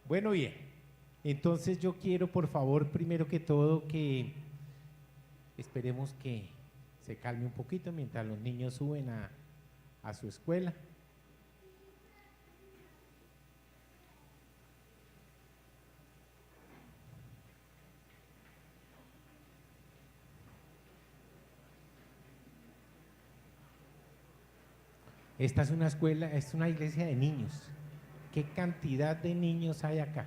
Bueno, bien, entonces yo quiero por favor, primero que todo, que esperemos que se calme un poquito mientras los niños suben a su escuela. Esta es una escuela, es una iglesia de niños. ¿Qué cantidad de niños hay acá?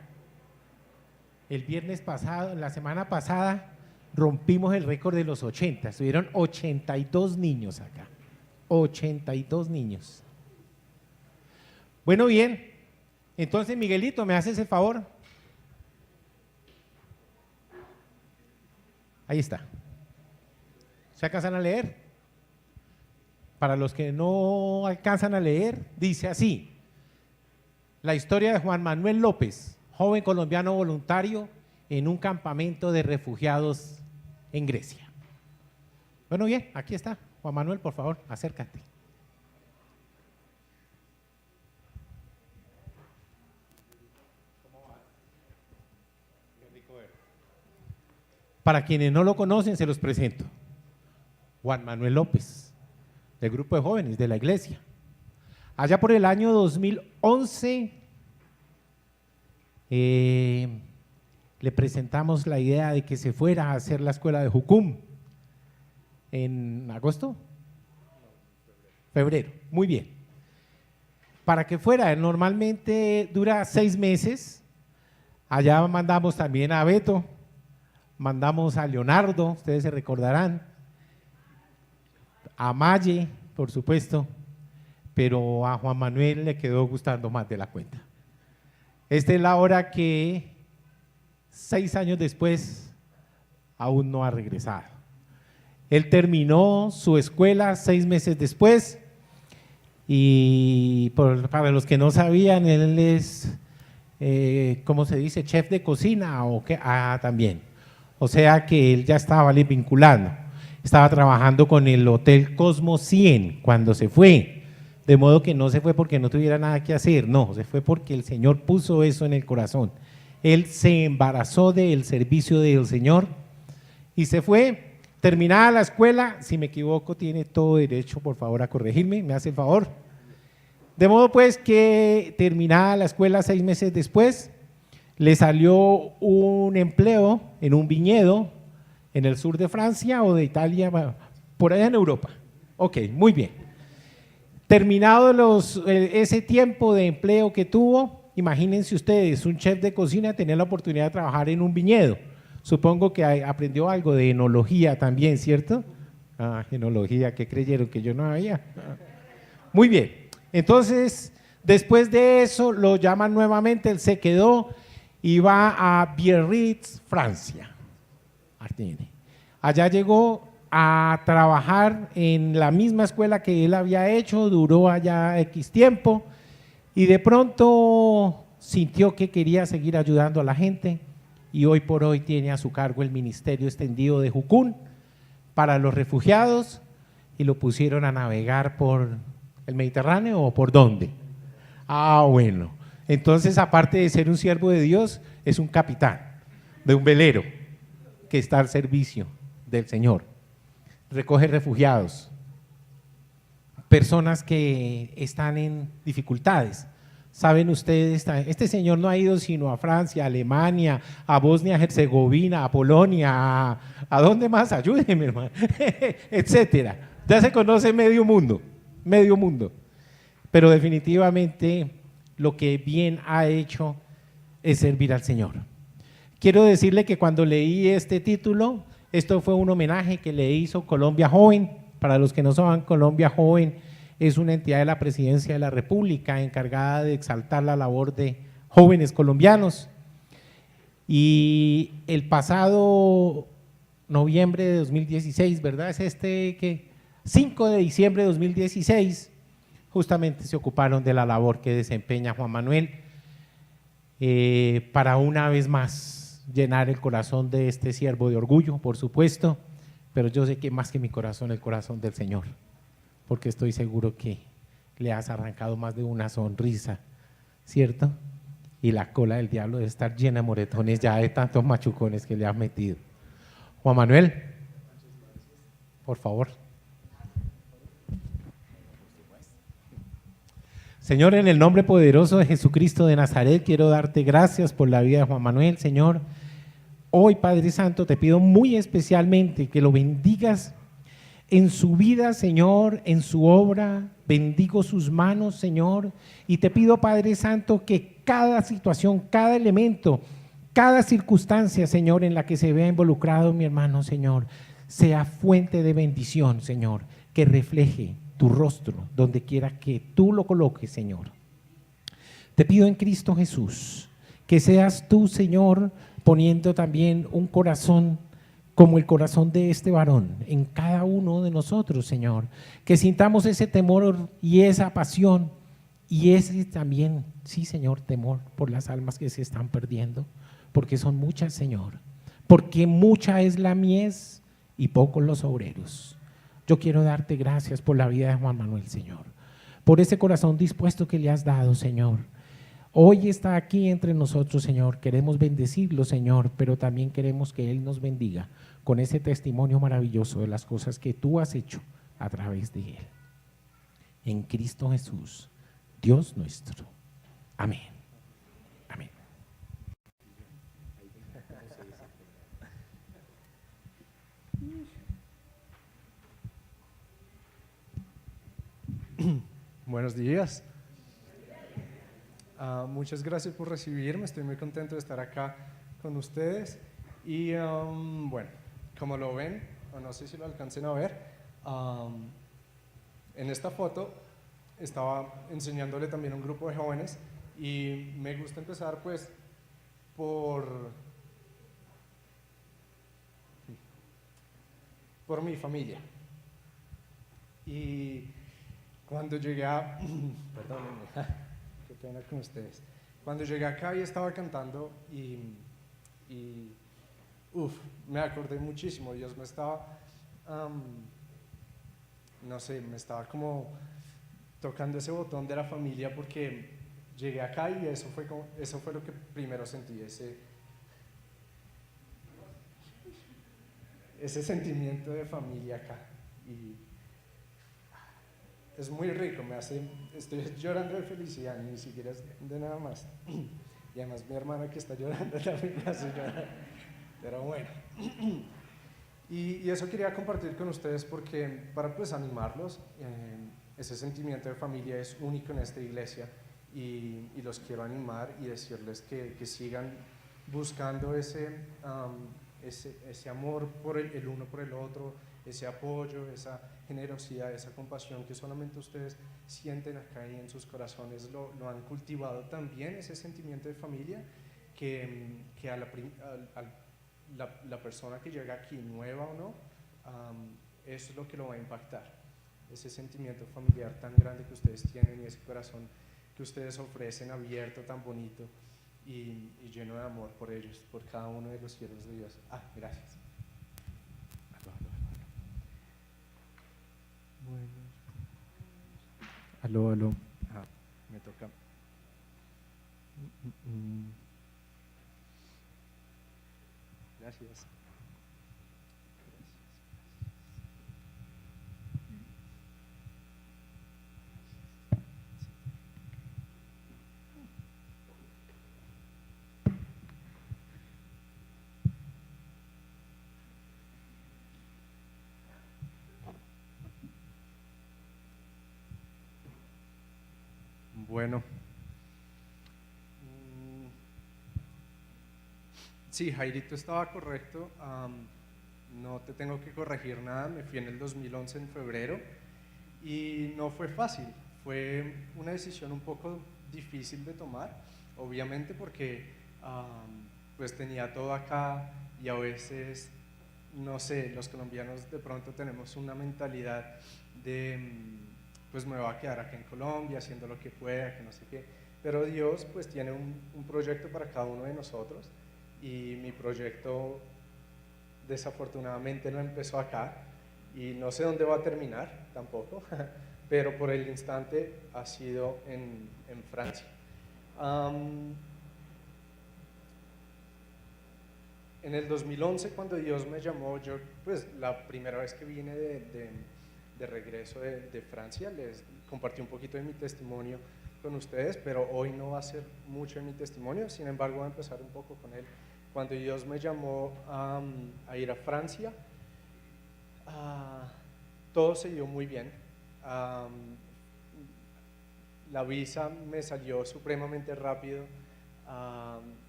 El viernes pasado, la semana pasada, rompimos el récord de los 80. Estuvieron 82 niños acá. 82 niños. Bueno, bien. Entonces, Miguelito, ¿me haces el favor? Ahí está. ¿Se alcanzan a leer? Para los que no alcanzan a leer, dice así: la historia de Juan Manuel López, joven colombiano voluntario en un campamento de refugiados en Grecia. Bueno, bien, aquí está. Juan Manuel, por favor, acércate. Para quienes no lo conocen, se los presento. Juan Manuel López, del grupo de jóvenes de la iglesia. Allá por el año 2011, le presentamos la idea de que se fuera a hacer la escuela de Jucum. ¿En agosto? Febrero, muy bien. Para que fuera, normalmente dura 6 meses. Allá mandamos también a Beto, mandamos a Leonardo, ustedes se recordarán, a Maye, por supuesto, pero a Juan Manuel le quedó gustando más de la cuenta. Esta es la hora que 6 años después aún no ha regresado. Él terminó su escuela 6 meses después y para los que no sabían, él es, ¿cómo se dice? Chef de cocina o qué, también. O sea que él ya estaba vinculando, estaba trabajando con el Hotel Cosmo 100 cuando se fue, de modo que no se fue porque no tuviera nada que hacer, no, se fue porque el Señor puso eso en el corazón. Él se embarazó del servicio del Señor y se fue. Terminada la escuela, si me equivoco, tiene todo derecho, por favor, a corregirme, me hace el favor. De modo pues que terminada la escuela 6 meses después, le salió un empleo en un viñedo en el sur de Francia o de Italia, por allá en Europa. Ok, muy bien. Terminado ese tiempo de empleo que tuvo, imagínense ustedes, un chef de cocina tenía la oportunidad de trabajar en un viñedo. Supongo que aprendió algo de enología también, ¿cierto? Enología, ¿qué creyeron? Que yo no había. Muy bien, entonces, después de eso lo llaman nuevamente, él se quedó y va a Biarritz, Francia. Allá llegó a trabajar en la misma escuela que él había hecho, duró allá X tiempo y de pronto sintió que quería seguir ayudando a la gente y hoy por hoy tiene a su cargo el ministerio extendido de Jucún para los refugiados y lo pusieron a navegar por el Mediterráneo o por dónde. Bueno, entonces aparte de ser un siervo de Dios, es un capitán de un velero que está al servicio del Señor. Recoge refugiados, personas que están en dificultades. Saben ustedes, este señor no ha ido sino a Francia, a Alemania, a Bosnia, Herzegovina, a Polonia, ¿a dónde más? Ayúdenme, hermano, etcétera. Ya se conoce medio mundo, pero definitivamente lo que bien ha hecho es servir al Señor. Quiero decirle que cuando leí este título, esto fue un homenaje que le hizo Colombia Joven. Para los que no saben, Colombia Joven es una entidad de la Presidencia de la República encargada de exaltar la labor de jóvenes colombianos. Y el pasado noviembre de 2016, ¿verdad? Es que 5 de diciembre de 2016, justamente se ocuparon de la labor que desempeña Juan Manuel para una vez más llenar el corazón de este siervo de orgullo, por supuesto, pero yo sé que más que mi corazón, el corazón del Señor, porque estoy seguro que le has arrancado más de una sonrisa, ¿cierto? y la cola del diablo debe estar llena de moretones ya de tantos machucones que le has metido. Juan Manuel, por favor. Señor, en el nombre poderoso de Jesucristo de Nazaret, quiero darte gracias por la vida de Juan Manuel, Señor. Hoy, Padre Santo, te pido muy especialmente que lo bendigas en su vida, Señor, en su obra. Bendigo sus manos, Señor, y te pido, Padre Santo, que cada situación, cada elemento, cada circunstancia, Señor, en la que se vea involucrado mi hermano, Señor, sea fuente de bendición, Señor, que refleje tu rostro donde quiera que tú lo coloques, Señor. Te pido en Cristo Jesús que seas tú, Señor, poniendo también un corazón como el corazón de este varón en cada uno de nosotros, Señor, que sintamos ese temor y esa pasión y ese también, sí, Señor, temor por las almas que se están perdiendo, porque son muchas, Señor, porque mucha es la mies y pocos los obreros. Yo quiero darte gracias por la vida de Juan Manuel, Señor, por ese corazón dispuesto que le has dado, Señor. Hoy está aquí entre nosotros, Señor. Queremos bendecirlo, Señor, pero también queremos que Él nos bendiga con ese testimonio maravilloso de las cosas que tú has hecho a través de Él. En Cristo Jesús, Dios nuestro. Amén. Amén. Buenos días. Muchas gracias por recibirme, estoy muy contento de estar acá con ustedes y bueno, como lo ven, o no sé si lo alcancen a ver, en esta foto estaba enseñándole también a un grupo de jóvenes y me gusta empezar pues por mi familia. Y cuando llegué a, perdónenme, qué pena con ustedes. Cuando llegué acá y estaba cantando me acordé muchísimo. Dios me estaba, no sé, me estaba como tocando ese botón de la familia porque llegué acá y eso fue lo que primero sentí, ese sentimiento de familia acá. Y es muy rico, estoy llorando de felicidad, ni siquiera es de nada más. Y además mi hermana que está llorando también me hace llorar. Pero bueno. Y eso quería compartir con ustedes porque para pues animarlos, ese sentimiento de familia es único en esta iglesia y los quiero animar y decirles que sigan buscando ese amor por el uno por el otro, ese apoyo, esa generosidad, esa compasión que solamente ustedes sienten acá y en sus corazones lo han cultivado también, ese sentimiento de familia que a la persona que llega aquí, nueva o no, eso es lo que lo va a impactar, ese sentimiento familiar tan grande que ustedes tienen y ese corazón que ustedes ofrecen abierto, tan bonito y lleno de amor por ellos, por cada uno de los siervos de Dios. Gracias. Bueno. Aló. Me toca. Gracias. Bueno. Sí, Jairito estaba correcto. No te tengo que corregir nada. Me fui en el 2011 en febrero y no fue fácil. Fue una decisión un poco difícil de tomar, obviamente porque pues tenía todo acá y a veces, no sé, los colombianos de pronto tenemos una mentalidad de pues me voy a quedar acá en Colombia haciendo lo que pueda, que no sé qué, pero Dios pues tiene un proyecto para cada uno de nosotros y mi proyecto desafortunadamente no empezó acá y no sé dónde va a terminar tampoco, pero por el instante ha sido en Francia. En el 2011, cuando Dios me llamó, yo, pues la primera vez que vine de regreso de Francia, les compartí un poquito de mi testimonio con ustedes, pero hoy no va a ser mucho de mi testimonio, sin embargo voy a empezar un poco con él. Cuando Dios me llamó a ir a Francia, todo se dio muy bien. La visa me salió supremamente rápido.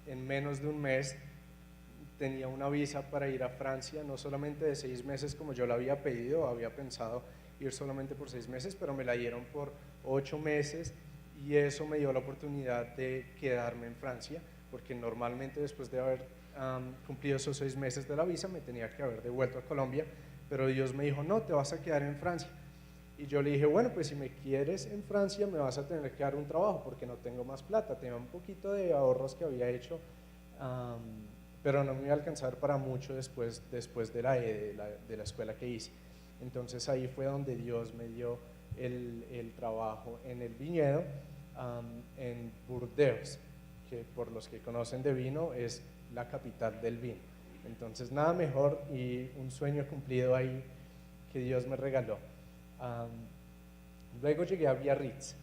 En menos de un mes tenía una visa para ir a Francia, no solamente de 6 meses como yo la había pedido, había pensado ir solamente por 6 meses, pero me la dieron por 8 meses y eso me dio la oportunidad de quedarme en Francia, porque normalmente después de haber cumplido esos 6 meses de la visa me tenía que haber devuelto a Colombia, pero Dios me dijo, no, te vas a quedar en Francia. Y yo le dije, bueno, pues si me quieres en Francia me vas a tener que dar un trabajo porque no tengo más plata, tenía un poquito de ahorros que había hecho, pero no me iba a alcanzar para mucho después de la escuela que hice. Entonces ahí fue donde Dios me dio el trabajo en el viñedo en Burdeos, que por los que conocen de vino es la capital del vino. Entonces nada mejor y un sueño cumplido ahí que Dios me regaló. Luego llegué a Biarritz.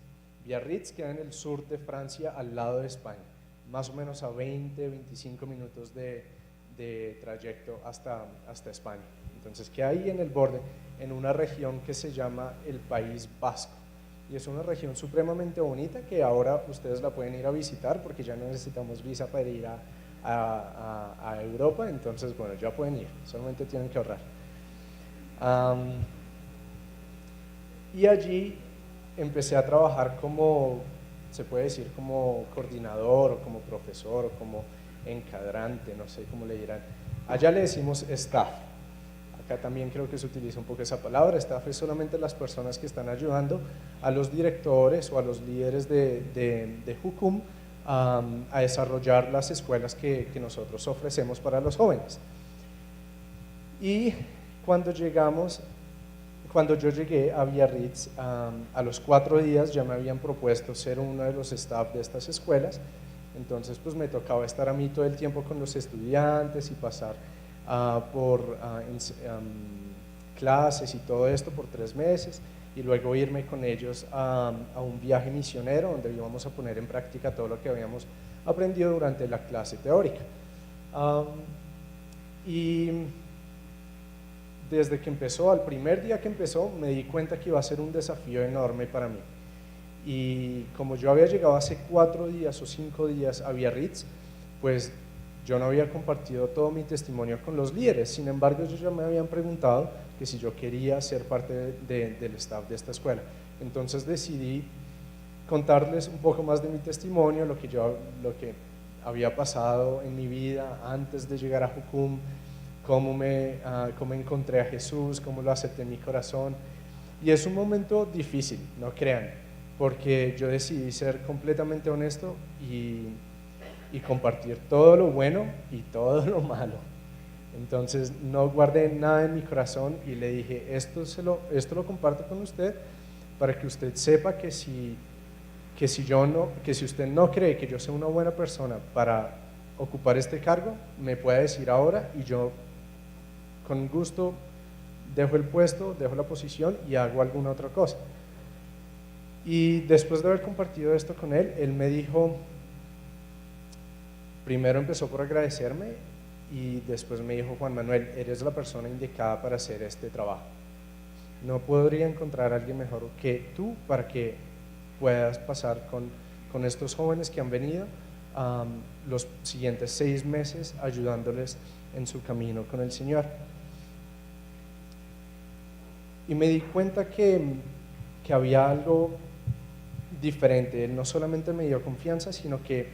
Biarritz queda en el sur de Francia, al lado de España, más o menos a 20-25 minutos de trayecto hasta España. Entonces queda ahí en el borde, en una región que se llama el País Vasco. Y es una región supremamente bonita que ahora ustedes la pueden ir a visitar porque ya no necesitamos visa para ir a Europa. Entonces, bueno, ya pueden ir, solamente tienen que ahorrar. Y allí empecé a trabajar como, se puede decir, como coordinador o como profesor o como encadrante, no sé cómo le dirán. Allá le decimos staff. Acá también creo que se utiliza un poco esa palabra. Staff es solamente las personas que están ayudando a los directores o a los líderes de Jucum a desarrollar las escuelas que nosotros ofrecemos para los jóvenes. Y cuando yo llegué a Biarritz, a los 4 días ya me habían propuesto ser uno de los staff de estas escuelas, entonces pues me tocaba estar a mí todo el tiempo con los estudiantes y pasar por clases y todo esto por 3 meses y luego irme con ellos a un viaje misionero donde íbamos a poner en práctica todo lo que habíamos aprendido durante la clase teórica. Y desde que empezó, al primer día que empezó, me di cuenta que iba a ser un desafío enorme para mí. Y como yo había llegado hace 4 días o 5 días a Biarritz, pues yo no había compartido todo mi testimonio con los líderes. Sin embargo, ellos ya me habían preguntado que si yo quería ser parte del staff de esta escuela. Entonces decidí contarles un poco más de mi testimonio, lo que había pasado en mi vida antes de llegar a Jucum, cómo encontré a Jesús, cómo lo acepté en mi corazón. Y es un momento difícil, no crean, porque yo decidí ser completamente honesto y compartir todo lo bueno y todo lo malo. Entonces no guardé nada en mi corazón y le dije, esto lo comparto con usted para que usted sepa que si usted no cree que yo sea una buena persona para ocupar este cargo, me puede decir ahora y yo con gusto dejo el puesto, dejo la posición y hago alguna otra cosa. Y después de haber compartido esto con él, él me dijo, primero empezó por agradecerme y después me dijo, Juan Manuel, eres la persona indicada para hacer este trabajo. No podría encontrar a alguien mejor que tú para que puedas pasar con estos jóvenes que han venido los siguientes 6 meses ayudándoles en su camino con el Señor. Y me di cuenta que había algo diferente. Él no solamente me dio confianza, sino que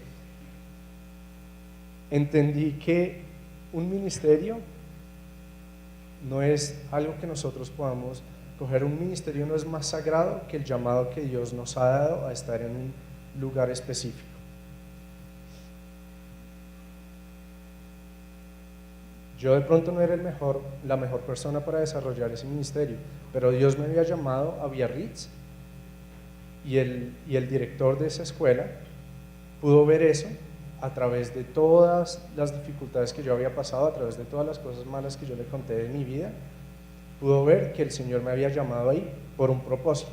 entendí que un ministerio no es algo que nosotros podamos coger. Un ministerio no es más sagrado que el llamado que Dios nos ha dado a estar en un lugar específico. Yo de pronto no era la mejor persona para desarrollar ese ministerio, pero Dios me había llamado a Biarritz y el director de esa escuela pudo ver eso a través de todas las dificultades que yo había pasado, a través de todas las cosas malas que yo le conté de mi vida, pudo ver que el Señor me había llamado ahí por un propósito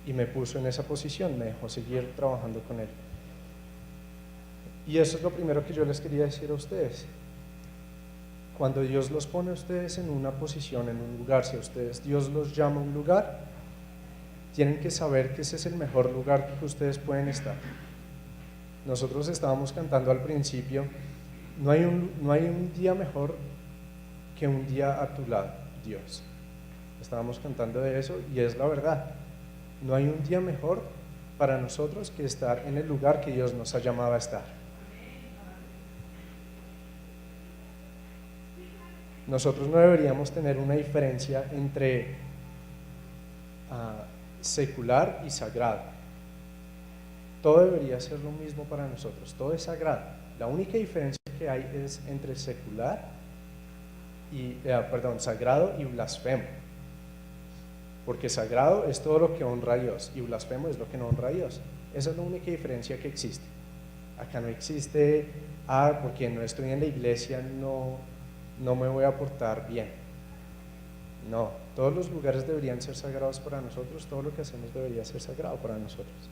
y me puso en esa posición, me dejó seguir trabajando con Él. Y eso es lo primero que yo les quería decir a ustedes. Cuando Dios los pone a ustedes en una posición, en un lugar, si a ustedes Dios los llama a un lugar, tienen que saber que ese es el mejor lugar que ustedes pueden estar. Nosotros estábamos cantando al principio, no hay un día mejor que un día a tu lado, Dios. Estábamos cantando de eso y es la verdad. No hay un día mejor para nosotros que estar en el lugar que Dios nos ha llamado a estar. Nosotros no deberíamos tener una diferencia entre secular y sagrado. Todo debería ser lo mismo para nosotros, todo es sagrado. La única diferencia que hay es entre secular sagrado y blasfemo. Porque sagrado es todo lo que honra a Dios y blasfemo es lo que no honra a Dios. Esa es la única diferencia que existe. Acá no existe, porque no estoy en la iglesia, no me voy a portar bien. No, todos los lugares deberían ser sagrados para nosotros, todo lo que hacemos debería ser sagrado para nosotros.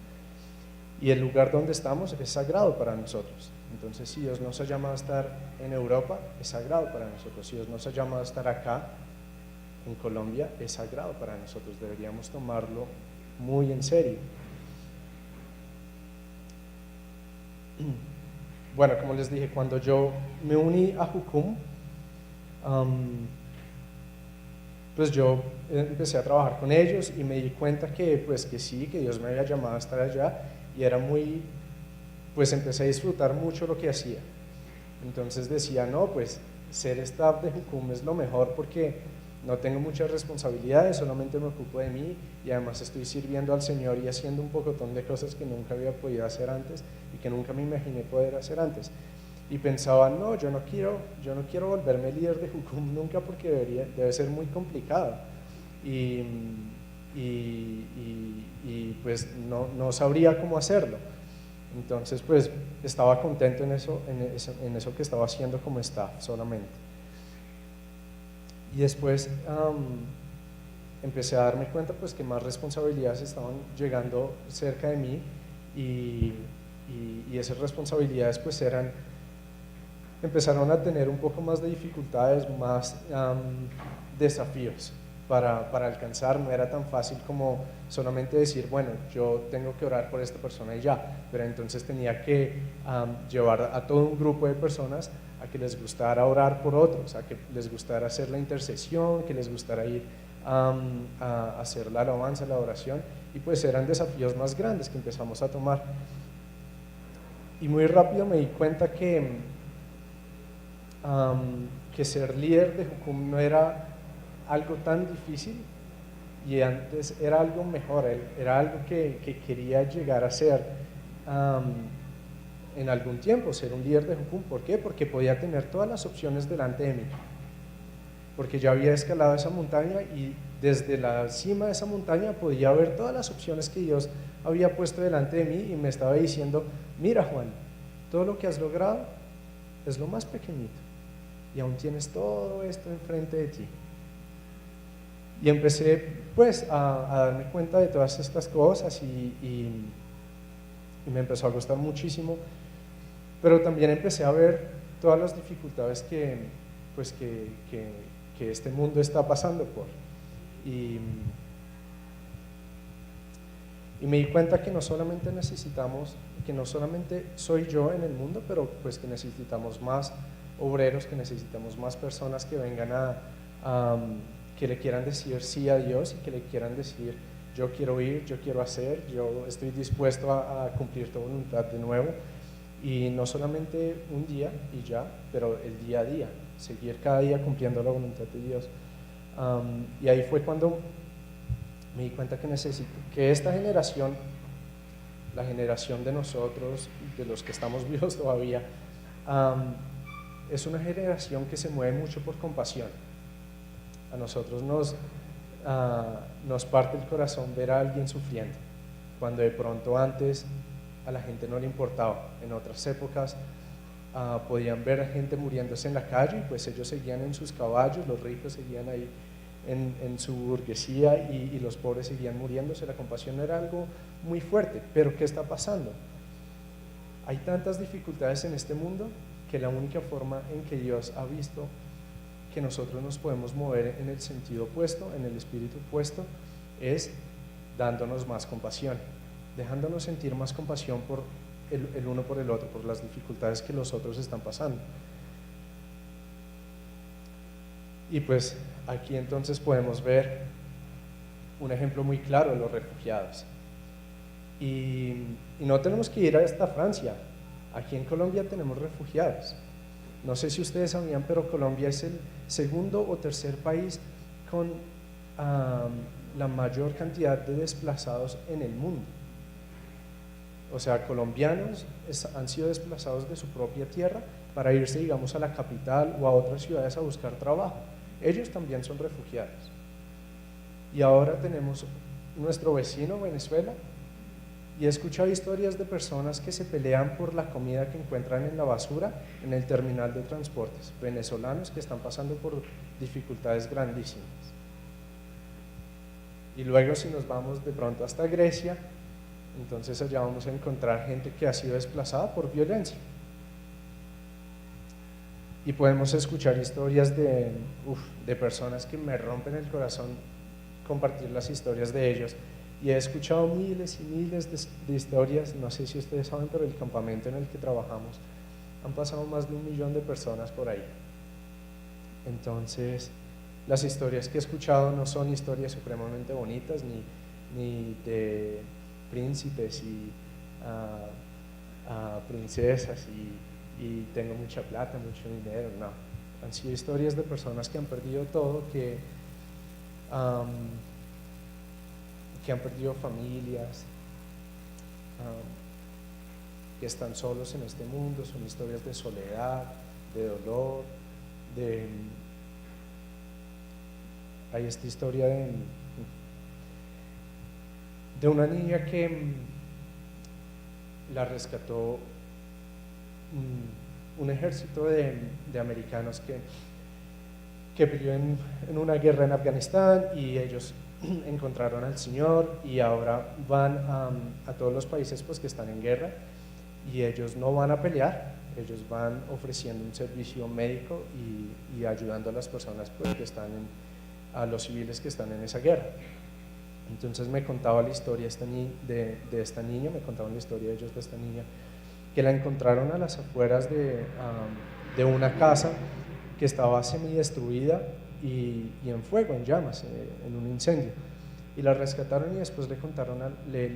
Y el lugar donde estamos es sagrado para nosotros. Entonces, si Dios nos ha llamado a estar en Europa, es sagrado para nosotros. Si Dios nos ha llamado a estar acá, en Colombia, es sagrado para nosotros. Deberíamos tomarlo muy en serio. Bueno, como les dije, cuando yo me uní a Jucum, pues yo empecé a trabajar con ellos y me di cuenta que sí, que Dios me había llamado a estar allá y era pues empecé a disfrutar mucho lo que hacía. Entonces decía, no, pues ser staff de Jucum es lo mejor porque no tengo muchas responsabilidades, solamente me ocupo de mí y además estoy sirviendo al Señor y haciendo un pocotón de cosas que nunca había podido hacer antes y que nunca me imaginé poder hacer antes. Y pensaba, no, yo no quiero volverme líder de Jucum nunca porque debe ser muy complicado y pues no sabría cómo hacerlo. Entonces pues estaba contento en eso que estaba haciendo como staff solamente. Y después empecé a darme cuenta pues que más responsabilidades estaban llegando cerca de mí y esas responsabilidades pues empezaron a tener un poco más de dificultades, más desafíos para alcanzar. No era tan fácil como solamente decir, bueno, yo tengo que orar por esta persona y ya, pero entonces tenía que llevar a todo un grupo de personas a que les gustara orar por otros, a que les gustara hacer la intercesión, que les gustara ir a hacer la alabanza, la oración, y pues eran desafíos más grandes que empezamos a tomar. Y muy rápido me di cuenta que ser líder de Jucum no era algo tan difícil y antes era algo mejor, era algo que quería llegar a ser en algún tiempo, ser un líder de Jucum. ¿Por qué? Porque podía tener todas las opciones delante de mí, porque ya había escalado esa montaña y desde la cima de esa montaña podía ver todas las opciones que Dios había puesto delante de mí y me estaba diciendo, mira Juan, todo lo que has logrado es lo más pequeñito y aún tienes todo esto enfrente de ti. Y empecé pues a darme cuenta de todas estas cosas y me empezó a gustar muchísimo, pero también empecé a ver todas las dificultades que este mundo está pasando por. Y me di cuenta que no solamente soy yo en el mundo, pero pues que necesitamos más obreros, que necesitamos más personas que vengan que le quieran decir sí a Dios y que le quieran decir, yo quiero ir, yo quiero hacer, yo estoy dispuesto a cumplir tu voluntad de nuevo. Y no solamente un día y ya, pero el día a día, seguir cada día cumpliendo la voluntad de Dios. Y ahí fue cuando me di cuenta que esta generación, la generación de nosotros, de los que estamos vivos todavía, es una generación que se mueve mucho por compasión. A nosotros nos parte el corazón ver a alguien sufriendo, cuando de pronto antes a la gente no le importaba. En otras épocas podían ver a gente muriéndose en la calle, pues ellos seguían en sus caballos, los ricos seguían ahí en su burguesía y los pobres seguían muriéndose. La compasión era algo muy fuerte. Pero ¿qué está pasando? Hay tantas dificultades en este mundo que la única forma en que Dios ha visto que nosotros nos podemos mover en el sentido opuesto, en el espíritu opuesto, es dándonos más compasión, dejándonos sentir más compasión por el uno por el otro, por las dificultades que los otros están pasando. Y pues aquí entonces podemos ver un ejemplo muy claro de los refugiados. Y no tenemos que ir hasta Francia. Aquí en Colombia tenemos refugiados. No sé si ustedes sabían, pero Colombia es el segundo o tercer país con la mayor cantidad de desplazados en el mundo. O sea, colombianos han sido desplazados de su propia tierra para irse, digamos, a la capital o a otras ciudades a buscar trabajo. Ellos también son refugiados. Y ahora tenemos nuestro vecino Venezuela, y he escuchado historias de personas que se pelean por la comida que encuentran en la basura en el terminal de transportes, venezolanos que están pasando por dificultades grandísimas. Y luego si nos vamos de pronto hasta Grecia, entonces allá vamos a encontrar gente que ha sido desplazada por violencia. Y podemos escuchar historias de personas que me rompen el corazón compartir las historias de ellos. Y he escuchado miles y miles de historias. No sé si ustedes saben, pero el campamento en el que trabajamos han pasado más de 1 millón de personas por ahí. Entonces, las historias que he escuchado no son historias supremamente bonitas, ni de príncipes y princesas y tengo mucha plata, mucho dinero. No, han sido historias de personas que han perdido todo, que han perdido familias, que están solos en este mundo. Son historias de soledad, de dolor, hay esta historia de una niña que la rescató un ejército de americanos que peleó en una guerra en Afganistán, y ellos encontraron al Señor y ahora van a todos los países pues que están en guerra, y ellos no van a pelear, ellos van ofreciendo un servicio médico y ayudando a las personas pues que están a los civiles que están en esa guerra. Entonces me contaba la historia de esta niña, me contaban la historia de ellos de esta niña, que la encontraron a las afueras de una casa que estaba semidestruida y en fuego, en llamas, en un incendio, y la rescataron. Y después le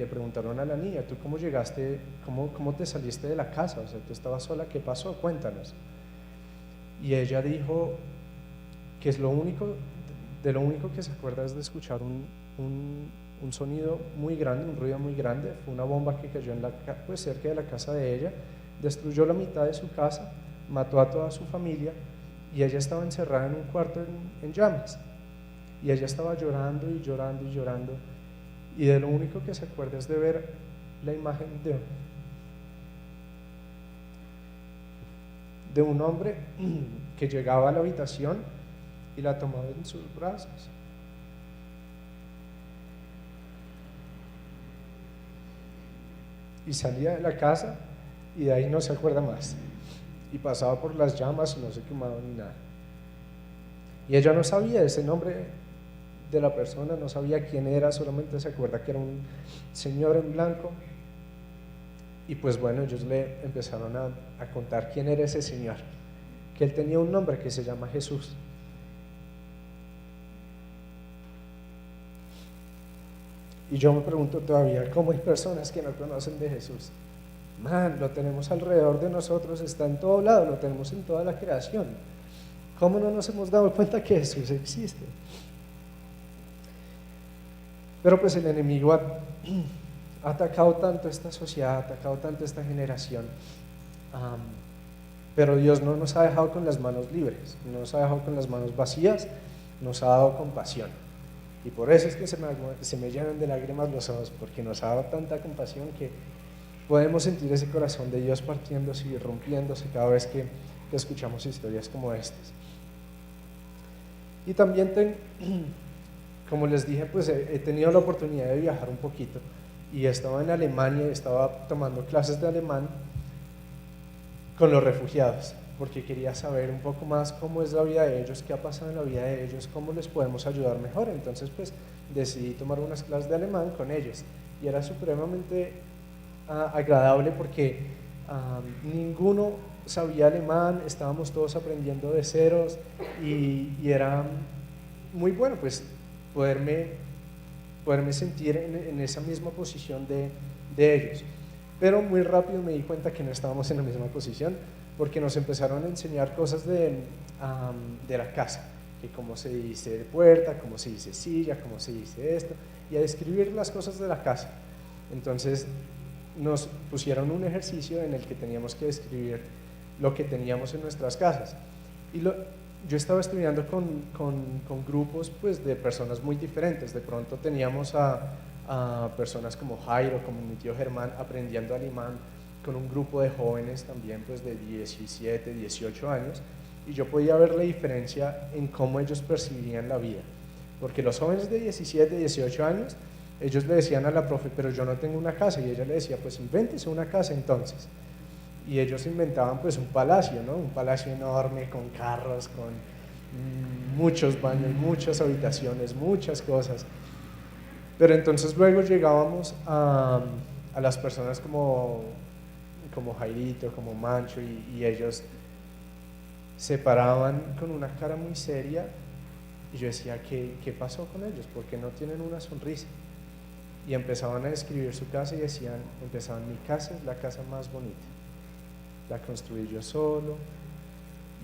preguntaron a la niña: ¿tú cómo llegaste, cómo te saliste de la casa? O sea, tú estabas sola, ¿qué pasó? Cuéntanos. Y ella dijo que de lo único que se acuerda es de escuchar un sonido muy grande, un ruido muy grande. Fue una bomba que cayó pues cerca de la casa de ella, destruyó la mitad de su casa, mató a toda su familia, y ella estaba encerrada en un cuarto en llamas, y ella estaba llorando y llorando y llorando, y de lo único que se acuerda es de ver la imagen de un hombre que llegaba a la habitación y la tomaba en sus brazos. Y salía de la casa y de ahí no se acuerda más, y pasaba por las llamas y no se quemaba ni nada. Y ella no sabía ese nombre de la persona, no sabía quién era, solamente se acuerda que era un señor en blanco. Y pues bueno, ellos le empezaron a contar quién era ese señor, que él tenía un nombre que se llama Jesús. Y yo me pregunto todavía, ¿cómo hay personas que no conocen de Jesús? Lo tenemos alrededor de nosotros, está en todo lado, lo tenemos en toda la creación. ¿Cómo no nos hemos dado cuenta que Jesús existe? Pero pues el enemigo ha atacado tanto esta sociedad, ha atacado tanto esta generación, pero Dios no nos ha dejado con las manos libres, no nos ha dejado con las manos vacías, nos ha dado compasión. Y por eso es que se me llenan de lágrimas los ojos, porque nos ha dado tanta compasión que podemos sentir ese corazón de Dios partiéndose y rompiéndose cada vez que escuchamos historias como estas. Y también, como les dije, pues he tenido la oportunidad de viajar un poquito y estaba en Alemania, estaba tomando clases de alemán con los refugiados, porque quería saber un poco más cómo es la vida de ellos, qué ha pasado en la vida de ellos, cómo les podemos ayudar mejor. Entonces pues decidí tomar unas clases de alemán con ellos y era supremamente agradable porque ninguno sabía alemán, estábamos todos aprendiendo de ceros y era muy bueno pues poderme sentir en esa misma posición de ellos. Pero muy rápido me di cuenta que no estábamos en la misma posición, porque nos empezaron a enseñar cosas de la casa, que cómo se dice puerta, cómo se dice silla, cómo se dice esto, y a describir las cosas de la casa. Entonces nos pusieron un ejercicio en el que teníamos que describir lo que teníamos en nuestras casas. Y yo estaba estudiando con grupos pues, de personas muy diferentes. De pronto teníamos a personas como Jairo, como mi tío Germán, aprendiendo alemán con un grupo de jóvenes también pues, de 17, 18 años, y yo podía ver la diferencia en cómo ellos percibían la vida, porque los jóvenes de 17, 18 años, ellos le decían a la profe, pero yo no tengo una casa, y ella le decía, pues invéntese una casa entonces, y ellos inventaban pues un palacio, ¿no? Un palacio enorme con carros, con muchos baños, muchas habitaciones, muchas cosas. Pero entonces luego llegábamos a las personas como Jairito, como Mancho, y ellos se paraban con una cara muy seria y yo decía, ¿qué pasó con ellos? ¿Por qué no tienen una sonrisa? Y empezaban a describir su casa y empezaban, mi casa es la casa más bonita, la construí yo solo,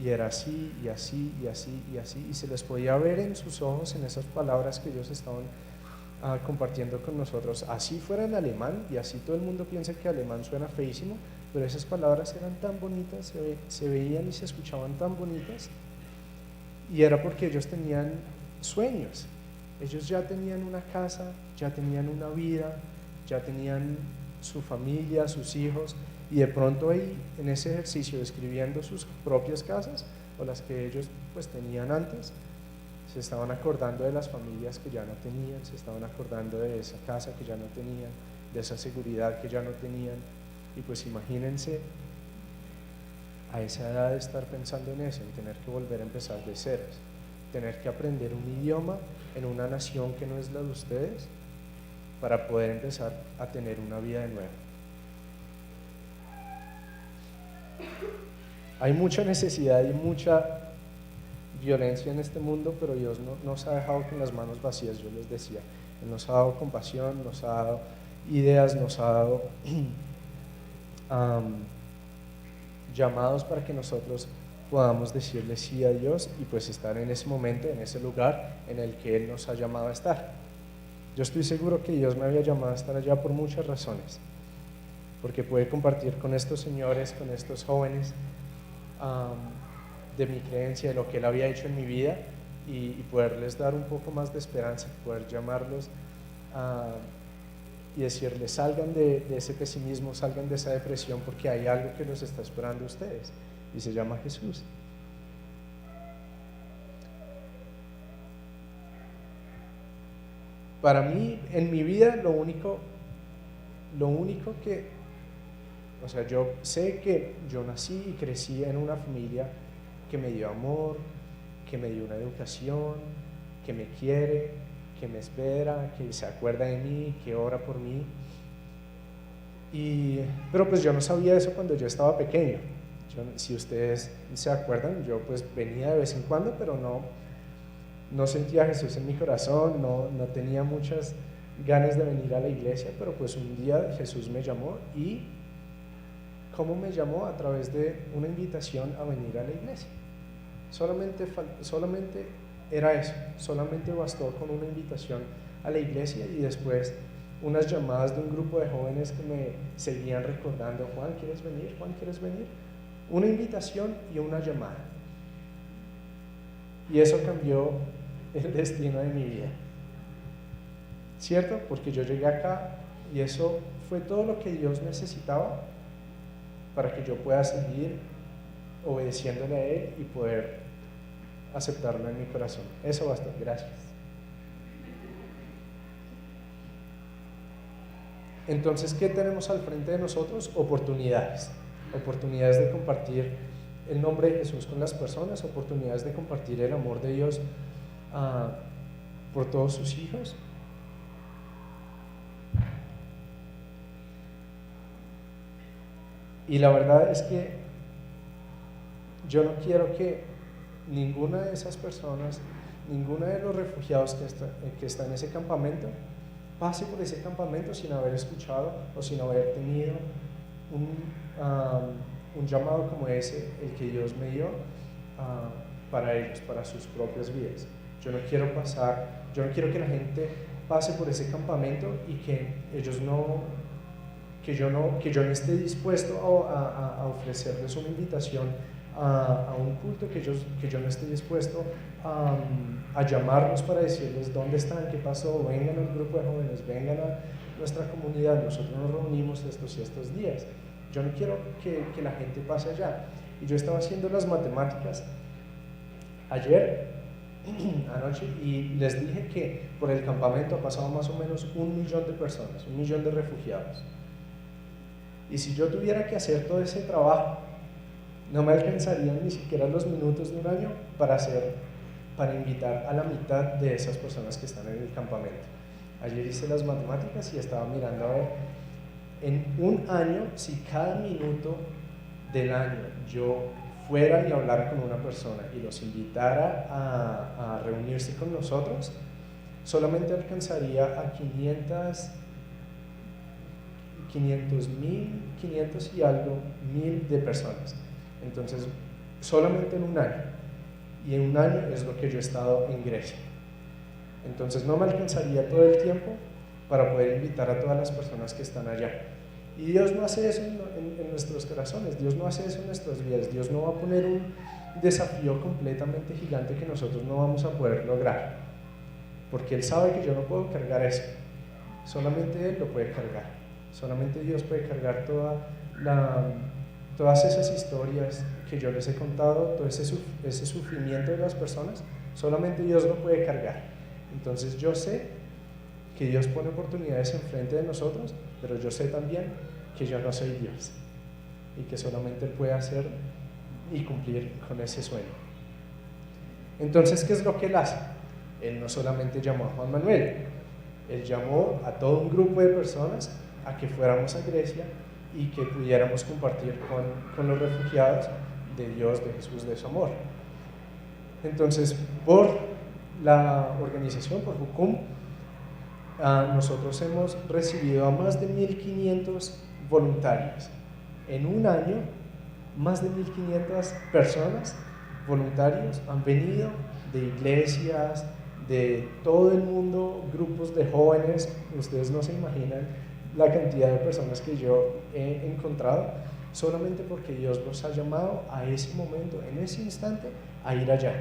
y era así, y así, y así, y así, y se les podía ver en sus ojos, en esas palabras que ellos estaban compartiendo con nosotros, así fuera en alemán, y así todo el mundo piensa que alemán suena feísimo, pero esas palabras eran tan bonitas, se veían y se escuchaban tan bonitas, y era porque ellos tenían sueños, ellos ya tenían una casa, ya tenían una vida, ya tenían su familia, sus hijos, y de pronto ahí en ese ejercicio describiendo sus propias casas o las que ellos pues tenían antes, se estaban acordando de las familias que ya no tenían, se estaban acordando de esa casa que ya no tenían, de esa seguridad que ya no tenían. Y pues imagínense a esa edad de estar pensando en eso, en tener que volver a empezar de ceros, tener que aprender un idioma en una nación que no es la de ustedes para poder empezar a tener una vida de nuevo. Hay mucha necesidad y mucha violencia en este mundo, pero Dios no nos ha dejado con las manos vacías. Yo les decía, Él nos ha dado compasión, nos ha dado ideas, nos ha dado llamados para que nosotros podamos decirle sí a Dios y pues estar en ese momento, en ese lugar en el que Él nos ha llamado a estar. Yo estoy seguro que Dios me había llamado a estar allá por muchas razones, porque pude compartir con estos señores, con estos jóvenes, de mi creencia, de lo que Él había hecho en mi vida y poderles dar un poco más de esperanza, poder llamarlos y decirles salgan de ese pesimismo, salgan de esa depresión, porque hay algo que los está esperando a ustedes y se llama Jesús. Para mí, en mi vida, lo único que, o sea, yo sé que yo nací y crecí en una familia que me dio amor, que me dio una educación, que me quiere, que me espera, que se acuerda de mí, que ora por mí. Pero pues yo no sabía eso cuando yo estaba pequeño. Si ustedes se acuerdan, yo pues venía de vez en cuando, pero no sentía a Jesús en mi corazón, no tenía muchas ganas de venir a la iglesia, pero pues un día Jesús me llamó. Y ¿cómo me llamó? A través de una invitación a venir a la iglesia. Solamente era eso, solamente bastó con una invitación a la iglesia y después unas llamadas de un grupo de jóvenes que me seguían recordando, Juan, ¿quieres venir? Juan, ¿quieres venir? Una invitación y una llamada. Y eso cambió el destino de mi vida, ¿cierto? Porque yo llegué acá y eso fue todo lo que Dios necesitaba para que yo pueda seguir obedeciéndole a Él y poder aceptarlo en mi corazón. Eso basta, gracias. Entonces, ¿qué tenemos al frente de nosotros? Oportunidades. Oportunidades de compartir el nombre de Jesús con las personas, oportunidades de compartir el amor de Dios por todos sus hijos. Y la verdad es que yo no quiero que ninguna de esas personas, ninguno de los refugiados que está en ese campamento, pase por ese campamento sin haber escuchado o sin haber tenido un llamado como ese, el que Dios me dio para ellos, para sus propias vidas. Yo no quiero que la gente pase por ese campamento y que yo no esté dispuesto a ofrecerles una invitación a un culto, que yo no esté dispuesto a llamarlos para decirles dónde están, qué pasó, vengan al grupo de jóvenes, vengan a nuestra comunidad, nosotros nos reunimos estos y estos días. Yo no quiero que la gente pase allá. Y yo estaba haciendo las matemáticas ayer, anoche, y les dije que por el campamento ha pasado más o menos 1 millón de personas, 1 millón de refugiados. Y si yo tuviera que hacer todo ese trabajo, no me alcanzarían ni siquiera los minutos de un año para invitar a la mitad de esas personas que están en el campamento. Ayer hice las matemáticas y estaba mirando a ver, en un año, si cada minuto del año yo fuera y hablara con una persona y los invitara a reunirse con nosotros, solamente alcanzaría a 500 y algo mil de personas. Entonces, solamente en un año, y en un año es lo que yo he estado en Grecia. Entonces no me alcanzaría todo el tiempo para poder invitar a todas las personas que están allá. Y Dios no hace eso en nuestros corazones, Dios no hace eso en nuestras vidas. Dios no va a poner un desafío completamente gigante que nosotros no vamos a poder lograr, porque Él sabe que yo no puedo cargar eso, solamente Él lo puede cargar. Solamente Dios puede cargar todas esas historias que yo les he contado, todo ese sufrimiento de las personas, solamente Dios lo puede cargar. Entonces yo sé que Dios pone oportunidades enfrente de nosotros, pero yo sé también que yo no soy Dios y que solamente Él puede hacer y cumplir con ese sueño. Entonces, ¿qué es lo que Él hace? Él no solamente llamó a Juan Manuel, Él llamó a todo un grupo de personas a que fuéramos a Grecia y que pudiéramos compartir con los refugiados de Dios, de Jesús, de su amor. Entonces, por la organización, por Jucum, nosotros hemos recibido a más de 1.500 voluntarios. En un año, más de 1.500 personas, voluntarios, han venido de iglesias, de todo el mundo, grupos de jóvenes. Ustedes no se imaginan la cantidad de personas que yo he encontrado, solamente porque Dios los ha llamado a ese momento, en ese instante, a ir allá.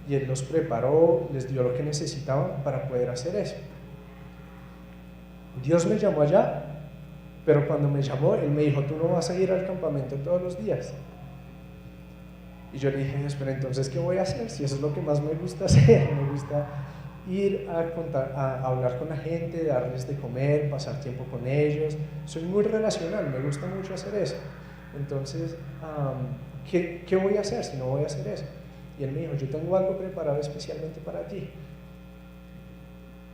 Y Él los preparó, les dio lo que necesitaban para poder hacer eso. Dios me llamó allá, pero cuando me llamó, Él me dijo: tú no vas a ir al campamento todos los días. Y yo le dije: pero entonces, ¿qué voy a hacer? Si eso es lo que más me gusta hacer, me gusta ir a hablar con la gente, darles de comer, pasar tiempo con ellos. Soy muy relacional, me gusta mucho hacer eso. Entonces, ¿qué voy a hacer si no voy a hacer eso? Y Él me dijo: yo tengo algo preparado especialmente para ti.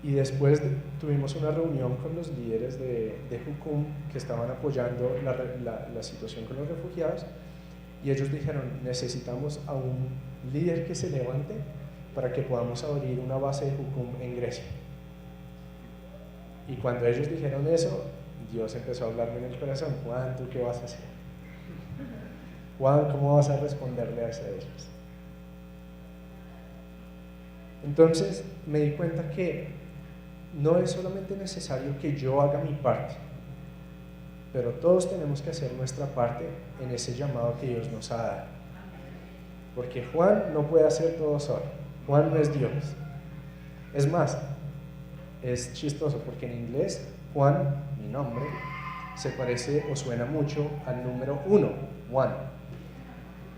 Y después tuvimos una reunión con los líderes de Jucum que estaban apoyando la situación con los refugiados, y ellos dijeron: necesitamos a un líder que se levante para que podamos abrir una base de Jucum en Grecia. Y cuando ellos dijeron eso, Dios empezó a hablarme en el corazón: Juan, ¿tú qué vas a hacer? Juan, ¿cómo vas a responderle a ellos? Entonces me di cuenta que no es solamente necesario que yo haga mi parte, pero todos tenemos que hacer nuestra parte en ese llamado que Dios nos ha dado. Porque Juan no puede hacer todo solo. Juan no es Dios. Es más, es chistoso porque en inglés Juan mi nombre, se parece o suena mucho al número 1, one.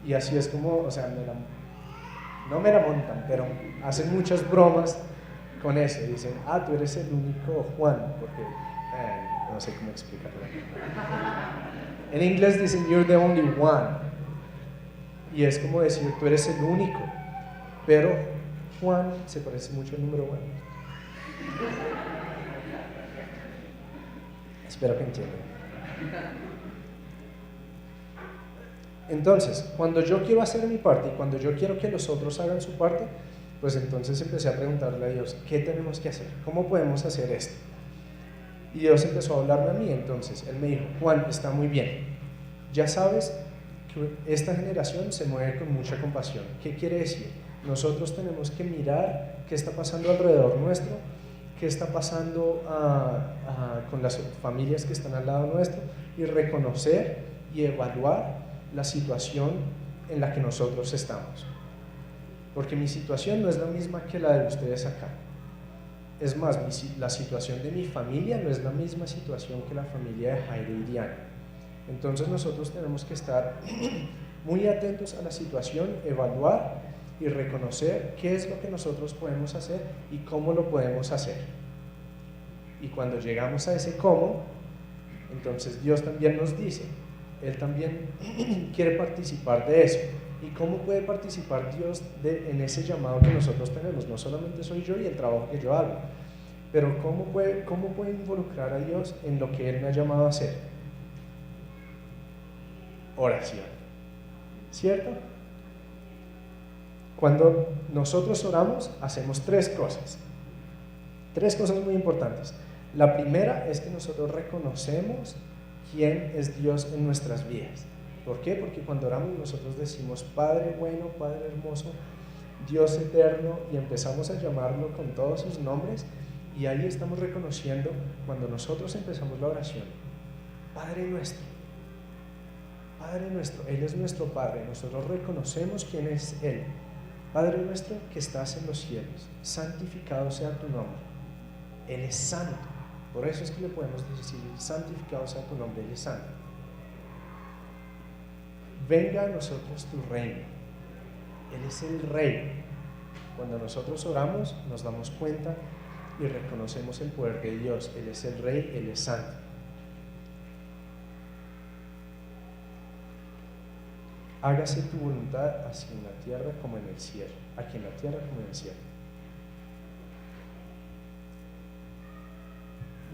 Y así es como, o sea, no me la montan, pero hacen muchas bromas con eso. Dicen, tú eres el único Juan, porque no sé cómo explicarlo. En inglés dicen, you're the only one. Y es como decir, tú eres el único. Pero Juan se parece mucho al número 1. Espero que entiendan. Entonces, cuando yo quiero hacer mi parte y cuando yo quiero que los otros hagan su parte, pues entonces empecé a preguntarle a Dios, ¿qué tenemos que hacer? ¿Cómo podemos hacer esto? Y Dios empezó a hablarme a mí. Entonces Él me dijo, Juan, está muy bien, ya sabes que esta generación se mueve con mucha compasión. ¿Qué quiere decir? Nosotros tenemos que mirar qué está pasando alrededor nuestro, qué está pasando con las familias que están al lado nuestro, y reconocer y evaluar la situación en la que nosotros estamos. Porque mi situación no es la misma que la de ustedes acá. Es más, la situación de mi familia no es la misma situación que la familia de Jairo y Diana. Entonces nosotros tenemos que estar muy atentos a la situación, evaluar y reconocer qué es lo que nosotros podemos hacer y cómo lo podemos hacer. Y cuando llegamos a ese cómo, entonces Dios también nos dice, Él también quiere participar de eso. ¿Y cómo puede participar Dios en ese llamado que nosotros tenemos? No solamente soy yo y el trabajo que yo hago, pero ¿cómo puede involucrar a Dios en lo que Él me ha llamado a hacer? Oración, ¿cierto? Cuando nosotros oramos, hacemos tres cosas muy importantes. La primera es que nosotros reconocemos quién es Dios en nuestras vidas. ¿Por qué? Porque cuando oramos nosotros decimos, Padre bueno, Padre hermoso, Dios eterno, y empezamos a llamarlo con todos sus nombres, y ahí estamos reconociendo, cuando nosotros empezamos la oración, Padre nuestro, Él es nuestro Padre, nosotros reconocemos quién es Él. Padre nuestro que estás en los cielos, santificado sea tu nombre. Él es santo, por eso es que le podemos decir, santificado sea tu nombre, Él es santo. Venga a nosotros tu reino. Él es el Rey. Cuando nosotros oramos, nos damos cuenta y reconocemos el poder de Dios. Él es el Rey, Él es santo. Hágase tu voluntad así en la tierra como en el cielo. Aquí en la tierra como en el cielo.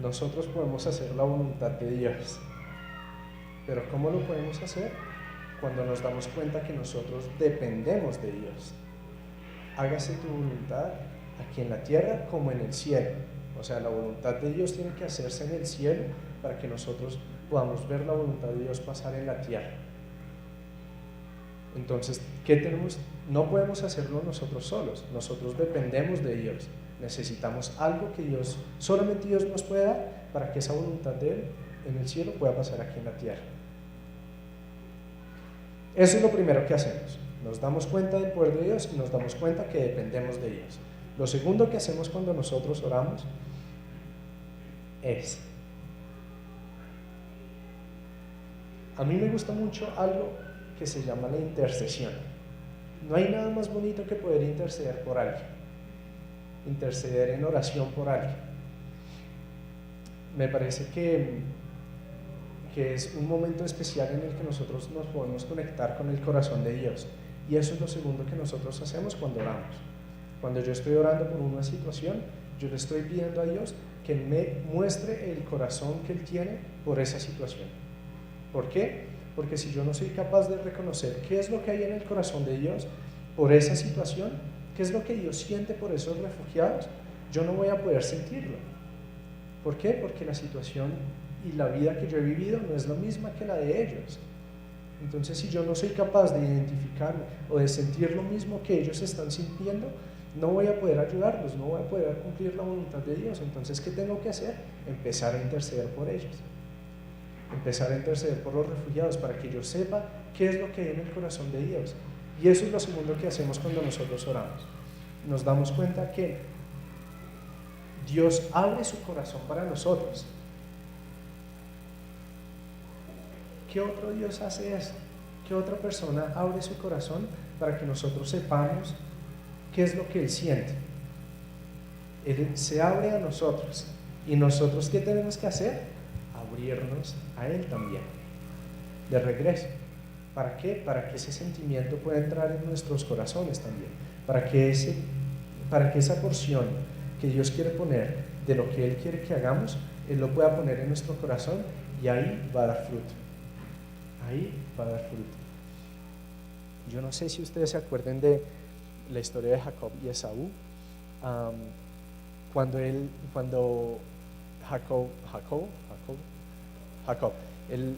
Nosotros podemos hacer la voluntad de Dios. Pero ¿cómo lo podemos hacer? Cuando nos damos cuenta que nosotros dependemos de Dios. Hágase tu voluntad aquí en la tierra como en el cielo. O sea, la voluntad de Dios tiene que hacerse en el cielo para que nosotros podamos ver la voluntad de Dios pasar en la tierra. Entonces, ¿qué tenemos? No podemos hacerlo nosotros solos. Nosotros dependemos de Dios. Necesitamos algo que solamente Dios nos puede dar para que esa voluntad de Él en el cielo pueda pasar aquí en la tierra. Eso es lo primero que hacemos. Nos damos cuenta del poder de Dios y nos damos cuenta que dependemos de Dios. Lo segundo que hacemos cuando nosotros oramos es, a mí me gusta mucho algo que se llama la intercesión. No hay nada más bonito que poder interceder por alguien, interceder en oración por alguien. Me parece que es un momento especial en el que nosotros nos podemos conectar con el corazón de Dios. Y eso es lo segundo que nosotros hacemos cuando oramos. Cuando yo estoy orando por una situación, yo le estoy pidiendo a Dios que me muestre el corazón que Él tiene por esa situación. ¿Por qué? Porque si yo no soy capaz de reconocer qué es lo que hay en el corazón de Dios por esa situación, qué es lo que Dios siente por esos refugiados, yo no voy a poder sentirlo. ¿Por qué? Porque la situación y la vida que yo he vivido no es la misma que la de ellos. Entonces, si yo no soy capaz de identificar o de sentir lo mismo que ellos están sintiendo, no voy a poder ayudarlos, no voy a poder cumplir la voluntad de Dios. Entonces, ¿qué tengo que hacer? Empezar a interceder por ellos. Empezar a interceder por los refugiados para que yo sepa qué es lo que hay en el corazón de Dios. Y eso es lo segundo que hacemos cuando nosotros oramos. Nos damos cuenta que Dios abre su corazón para nosotros. ¿Qué otro Dios hace eso? ¿Qué otra persona abre su corazón para que nosotros sepamos qué es lo que Él siente? Él se abre a nosotros. ¿Y nosotros qué tenemos que hacer? Abrirnos a Él también, de regreso. ¿Para qué? Para que ese sentimiento pueda entrar en nuestros corazones también. Para que esa porción que Dios quiere poner de lo que Él quiere que hagamos, Él lo pueda poner en nuestro corazón y ahí va a dar fruto. Ahí va a dar fruto. Yo no sé si ustedes se acuerdan de la historia de Jacob y Esaú. Cuando Jacob, él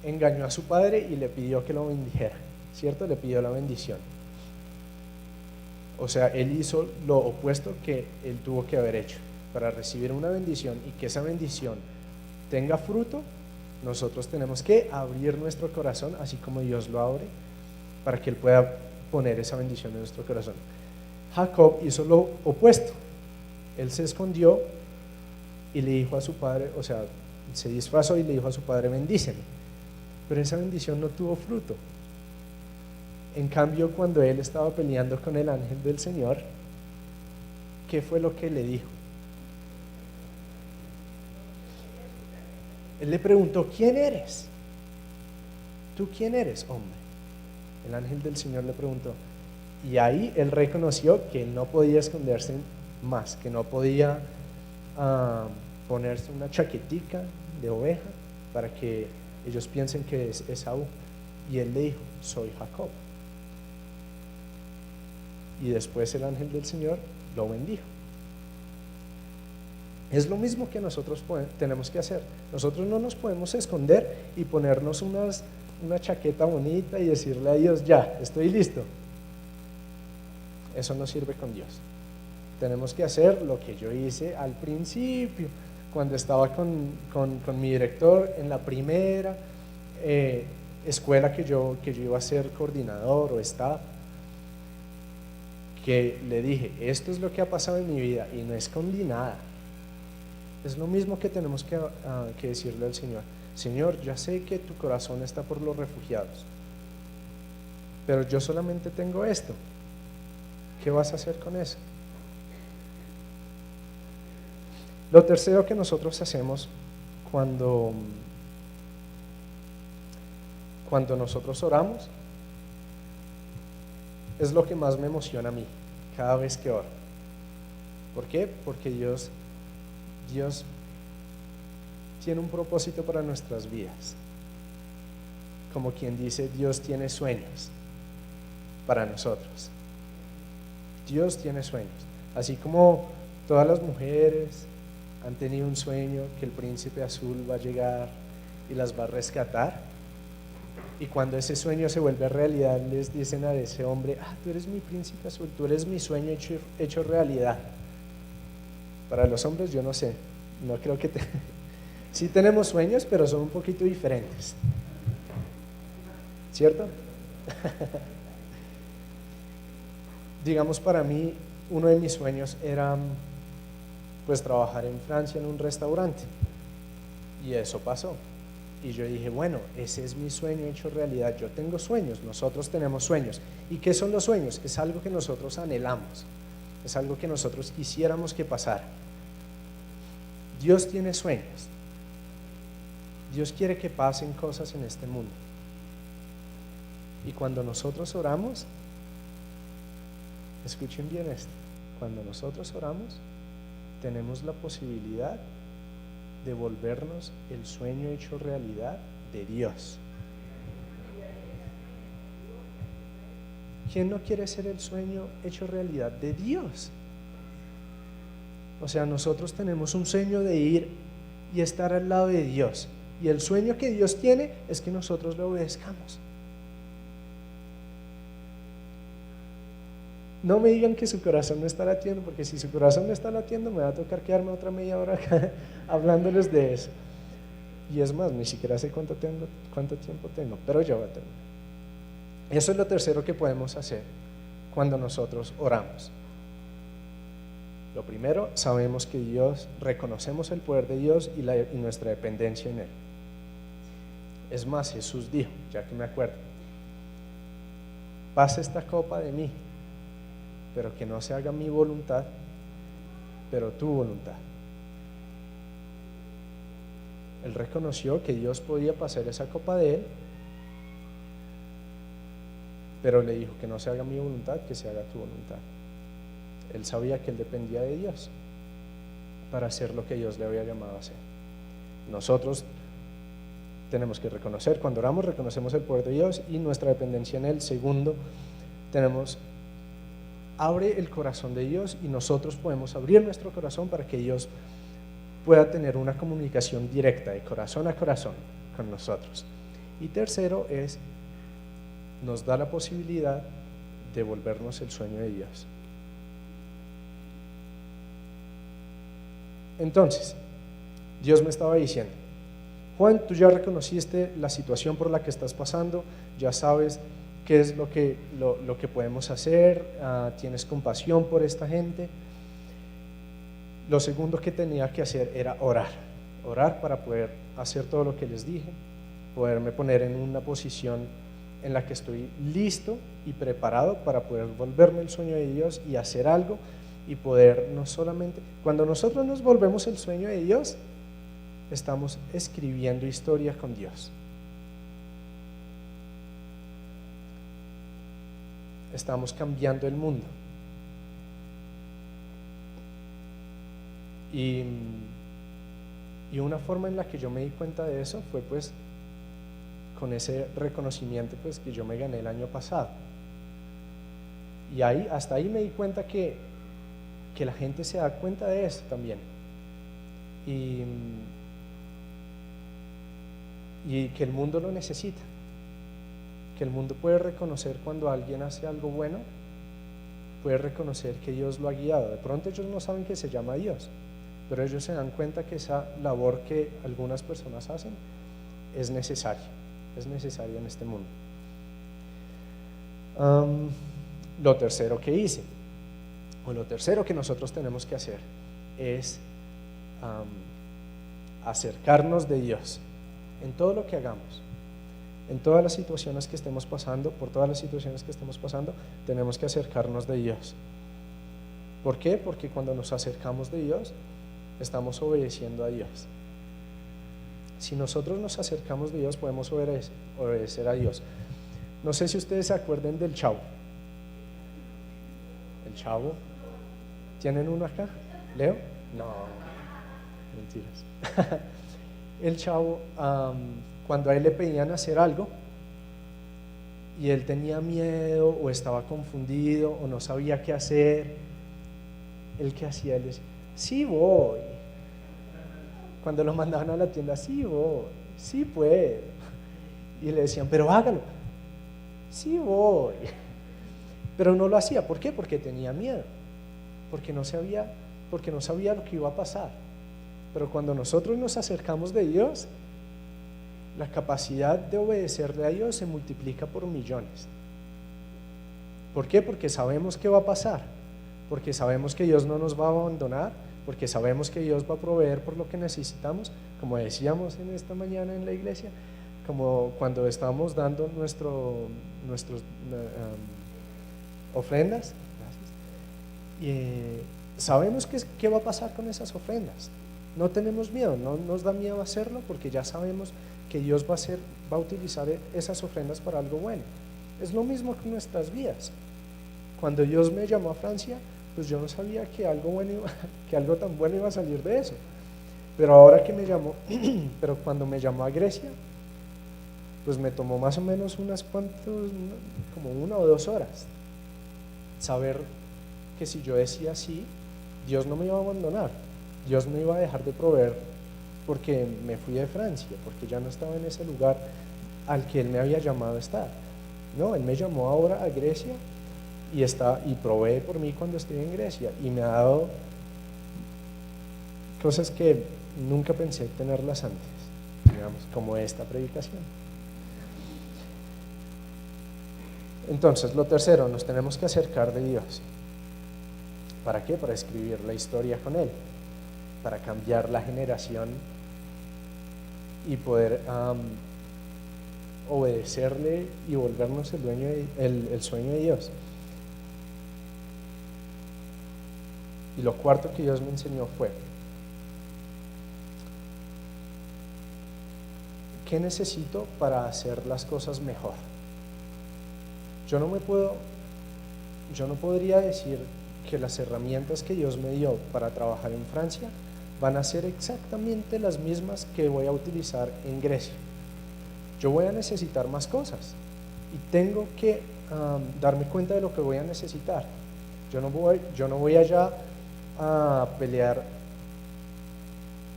engañó a su padre y le pidió que lo bendijera, ¿cierto? Le pidió la bendición. O sea, él hizo lo opuesto que él tuvo que haber hecho. Para recibir una bendición y que esa bendición tenga fruto, nosotros tenemos que abrir nuestro corazón, así como Dios lo abre, para que Él pueda poner esa bendición en nuestro corazón. Jacob hizo lo opuesto. Él se escondió y le dijo a su padre, o sea, se disfrazó y le dijo a su padre, bendíceme. Pero esa bendición no tuvo fruto. En cambio, cuando él estaba peleando con el ángel del Señor, ¿qué fue lo que le dijo? Él le preguntó, ¿quién eres? ¿Tú quién eres, hombre? El ángel del Señor le preguntó. Y ahí él reconoció que él no podía esconderse más, que no podía ponerse una chaquetica de oveja para que ellos piensen que es Esaú. Y él le dijo, soy Jacob. Y después el ángel del Señor lo bendijo. Es lo mismo que nosotros tenemos que hacer. Nosotros no nos podemos esconder y ponernos una chaqueta bonita y decirle a Dios, ya, estoy listo. Eso no sirve con Dios. Tenemos que hacer lo que yo hice al principio, cuando estaba con mi director en la primera escuela que yo iba a ser coordinador o staff, que le dije, esto es lo que ha pasado en mi vida y no escondí nada. Es lo mismo que tenemos que decirle al Señor. Señor, ya sé que tu corazón está por los refugiados, pero yo solamente tengo esto. ¿Qué vas a hacer con eso? Lo tercero que nosotros hacemos cuando nosotros oramos es lo que más me emociona a mí cada vez que oro. ¿Por qué? Porque Dios tiene un propósito para nuestras vidas. Como quien dice, Dios tiene sueños para nosotros. Dios tiene sueños. Así como todas las mujeres han tenido un sueño que el príncipe azul va a llegar y las va a rescatar, y cuando ese sueño se vuelve realidad les dicen a ese hombre, tú eres mi príncipe azul, tú eres mi sueño hecho realidad. Para los hombres yo no sé, no creo que sí tenemos sueños, pero son un poquito diferentes, ¿cierto? Digamos, para mí uno de mis sueños era pues trabajar en Francia en un restaurante, y eso pasó. Y yo dije, bueno, ese es mi sueño hecho realidad. Yo tengo sueños, nosotros tenemos sueños. ¿Y qué son los sueños? Es algo que nosotros anhelamos, es algo que nosotros quisiéramos que pasara. Dios tiene sueños. Dios quiere que pasen cosas en este mundo. Y cuando nosotros oramos, escuchen bien esto, cuando nosotros oramos, tenemos la posibilidad de volvernos el sueño hecho realidad de Dios. ¿Quién no quiere ser el sueño hecho realidad de Dios? O sea, nosotros tenemos un sueño de ir y estar al lado de Dios, y el sueño que Dios tiene es que nosotros le obedezcamos. No me digan que su corazón no está latiendo, porque si su corazón no está latiendo me va a tocar quedarme otra media hora acá hablándoles de eso. Y es más, ni siquiera sé cuánto tiempo tengo, pero ya voy a terminar. Eso es lo tercero que podemos hacer cuando nosotros oramos. Lo primero, sabemos que Dios, reconocemos el poder de Dios y nuestra dependencia en Él. Es más, Jesús dijo, ya que me acuerdo, pasa esta copa de mí, pero que no se haga mi voluntad, pero tu voluntad. Él reconoció que Dios podía pasar esa copa de él, pero le dijo que no se haga mi voluntad, que se haga tu voluntad. Él sabía que él dependía de Dios para hacer lo que Dios le había llamado a hacer. Nosotros tenemos que reconocer, cuando oramos reconocemos el poder de Dios y nuestra dependencia en él. Segundo, abre el corazón de Dios y nosotros podemos abrir nuestro corazón para que Dios pueda tener una comunicación directa de corazón a corazón con nosotros. Y tercero nos da la posibilidad de devolvernos el sueño de Dios. Entonces, Dios me estaba diciendo, Juan, tú ya reconociste la situación por la que estás pasando, ya sabes qué es lo que podemos hacer, tienes compasión por esta gente. Lo segundo que tenía que hacer era orar para poder hacer todo lo que les dije, poderme poner en una posición en la que estoy listo y preparado para poder volverme el sueño de Dios y hacer algo y poder no solamente, cuando nosotros nos volvemos el sueño de Dios, estamos escribiendo historia con Dios. Estamos cambiando el mundo. Y una forma en la que yo me di cuenta de eso fue pues con ese reconocimiento pues que yo me gané el año pasado. Y hasta ahí me di cuenta que la gente se da cuenta de eso también. Y que el mundo lo necesita. Que el mundo puede reconocer cuando alguien hace algo bueno, puede reconocer que Dios lo ha guiado. De pronto ellos no saben que se llama Dios, pero ellos se dan cuenta que esa labor que algunas personas hacen es necesaria en este mundo. Lo tercero que hice, o lo tercero que nosotros tenemos que hacer es acercarnos de Dios en todo lo que hagamos. En todas las situaciones que estemos pasando, por todas las situaciones que estemos pasando, tenemos que acercarnos de Dios. ¿Por qué? Porque cuando nos acercamos de Dios, estamos obedeciendo a Dios. Si nosotros nos acercamos de Dios, podemos obedecer a Dios. No sé si ustedes se acuerdan del Chavo. ¿El Chavo? ¿Tienen uno acá? ¿Leo? No, mentiras. El Chavo, cuando a él le pedían hacer algo y él tenía miedo o estaba confundido o no sabía qué hacer, ¿él qué hacía? Él decía, sí voy. Cuando lo mandaban a la tienda, sí voy, sí puedo. Y le decían, pero hágalo. Sí voy. Pero no lo hacía. ¿Por qué? Porque tenía miedo, porque no sabía lo que iba a pasar. Pero cuando nosotros nos acercamos de Dios, la capacidad de obedecerle a Dios se multiplica por millones. ¿Por qué? Porque sabemos qué va a pasar, porque sabemos que Dios no nos va a abandonar, porque sabemos que Dios va a proveer por lo que necesitamos, como decíamos en esta mañana en la iglesia, como cuando estamos dando nuestras ofrendas. Sabemos qué va a pasar con esas ofrendas. No tenemos miedo, no nos da miedo hacerlo porque ya sabemos que Dios va a utilizar esas ofrendas para algo bueno. Es lo mismo que nuestras vidas. Cuando Dios me llamó a Francia, pues yo no sabía que algo tan bueno iba a salir de eso. Pero ahora que me llamó, pero cuando me llamó a Grecia, pues me tomó más o menos como 1 o 2 horas, saber que si yo decía sí, Dios no me iba a abandonar, Dios no iba a dejar de proveer porque me fui de Francia, porque ya no estaba en ese lugar al que Él me había llamado a estar. No, Él me llamó ahora a Grecia y provee por mí cuando estoy en Grecia y me ha dado cosas que nunca pensé tenerlas antes, digamos, como esta predicación. Entonces, lo tercero, nos tenemos que acercar de Dios. ¿Para qué? Para escribir la historia con Él, para cambiar la generación y poder obedecerle y volvernos el sueño de Dios. Y lo cuarto que Dios me enseñó fue: ¿qué necesito para hacer las cosas mejor? Yo no podría decir que las herramientas que Dios me dio para trabajar en Francia van a ser exactamente las mismas que voy a utilizar en Grecia. Yo voy a necesitar más cosas y tengo que darme cuenta de lo que voy a necesitar. Yo no voy allá a pelear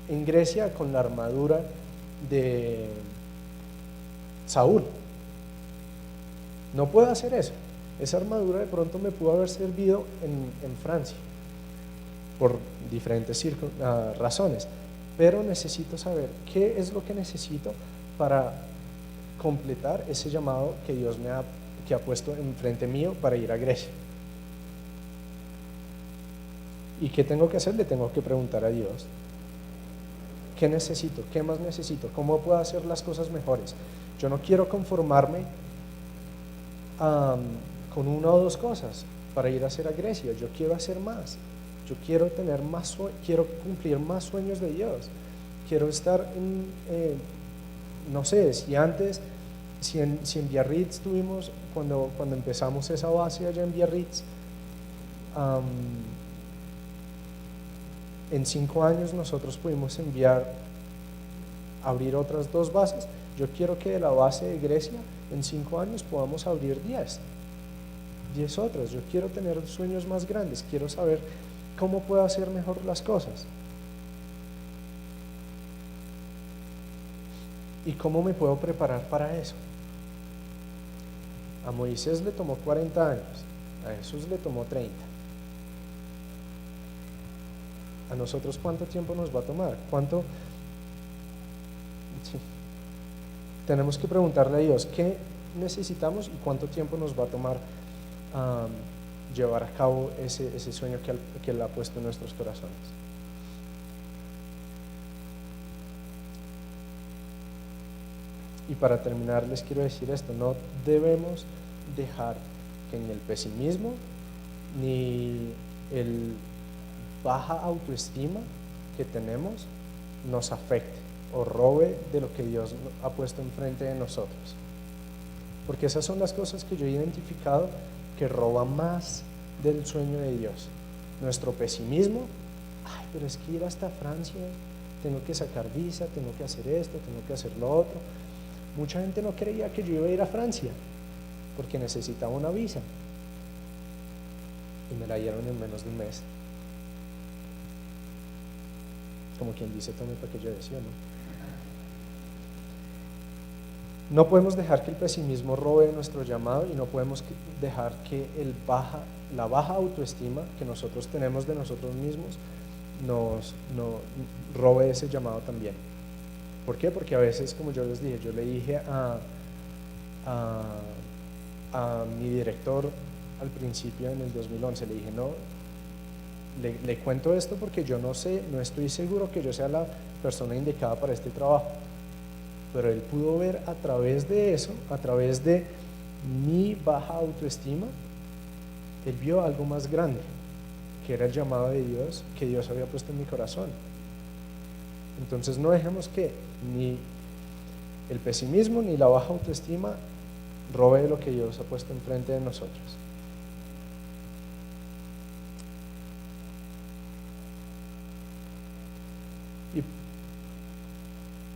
en Grecia con la armadura de Saúl. No puedo hacer eso. Esa armadura de pronto me pudo haber servido en Francia por diferentes razones, pero necesito saber qué es lo que necesito para completar ese llamado que Dios que ha puesto enfrente mío para ir a Grecia. ¿Y qué tengo que hacer? Le tengo que preguntar a Dios: ¿qué necesito? ¿Qué más necesito? ¿Cómo puedo hacer las cosas mejores? Yo no quiero conformarme con una o dos cosas para ir a hacer a Grecia. Yo quiero hacer más. Yo quiero tener más, quiero cumplir más sueños de Dios. Quiero estar no sé, si en Biarritz tuvimos, cuando empezamos esa base allá en Biarritz, en 5 años nosotros pudimos abrir otras 2 bases. Yo quiero que de la base de Grecia en 5 años podamos abrir 10 otras. Yo quiero tener sueños más grandes, quiero saber cómo puedo hacer mejor las cosas y cómo me puedo preparar para eso. A Moisés le tomó 40 años, a Jesús le tomó 30. ¿A nosotros cuánto tiempo nos va a tomar? Sí. Tenemos que preguntarle a Dios qué necesitamos y cuánto tiempo nos va a tomar llevar a cabo ese sueño que Él ha puesto en nuestros corazones. Y para terminar les quiero decir esto: no debemos dejar que ni el pesimismo ni el baja autoestima que tenemos nos afecte o robe de lo que Dios ha puesto enfrente de nosotros, porque esas son las cosas que yo he identificado que roban más del sueño de Dios. Nuestro pesimismo: ay, pero es que ir hasta Francia, tengo que sacar visa, tengo que hacer esto, tengo que hacer lo otro. Mucha gente no creía que yo iba a ir a Francia porque necesitaba una visa y me la dieron en menos de un mes. Como quien dice, tome para que yo decía, No podemos dejar que el pesimismo robe nuestro llamado y no podemos dejar que la baja autoestima que nosotros tenemos de nosotros mismos nos robe ese llamado también. ¿Por qué? Porque a veces, como yo les dije, yo le dije a mi director al principio en el 2011, le dije: no, le cuento esto porque yo no estoy seguro que yo sea la persona indicada para este trabajo. Pero él pudo ver a través de eso, a través de mi baja autoestima, él vio algo más grande, que era el llamado de Dios que Dios había puesto en mi corazón. Entonces no dejemos que ni el pesimismo ni la baja autoestima robe de lo que Dios ha puesto enfrente de nosotros.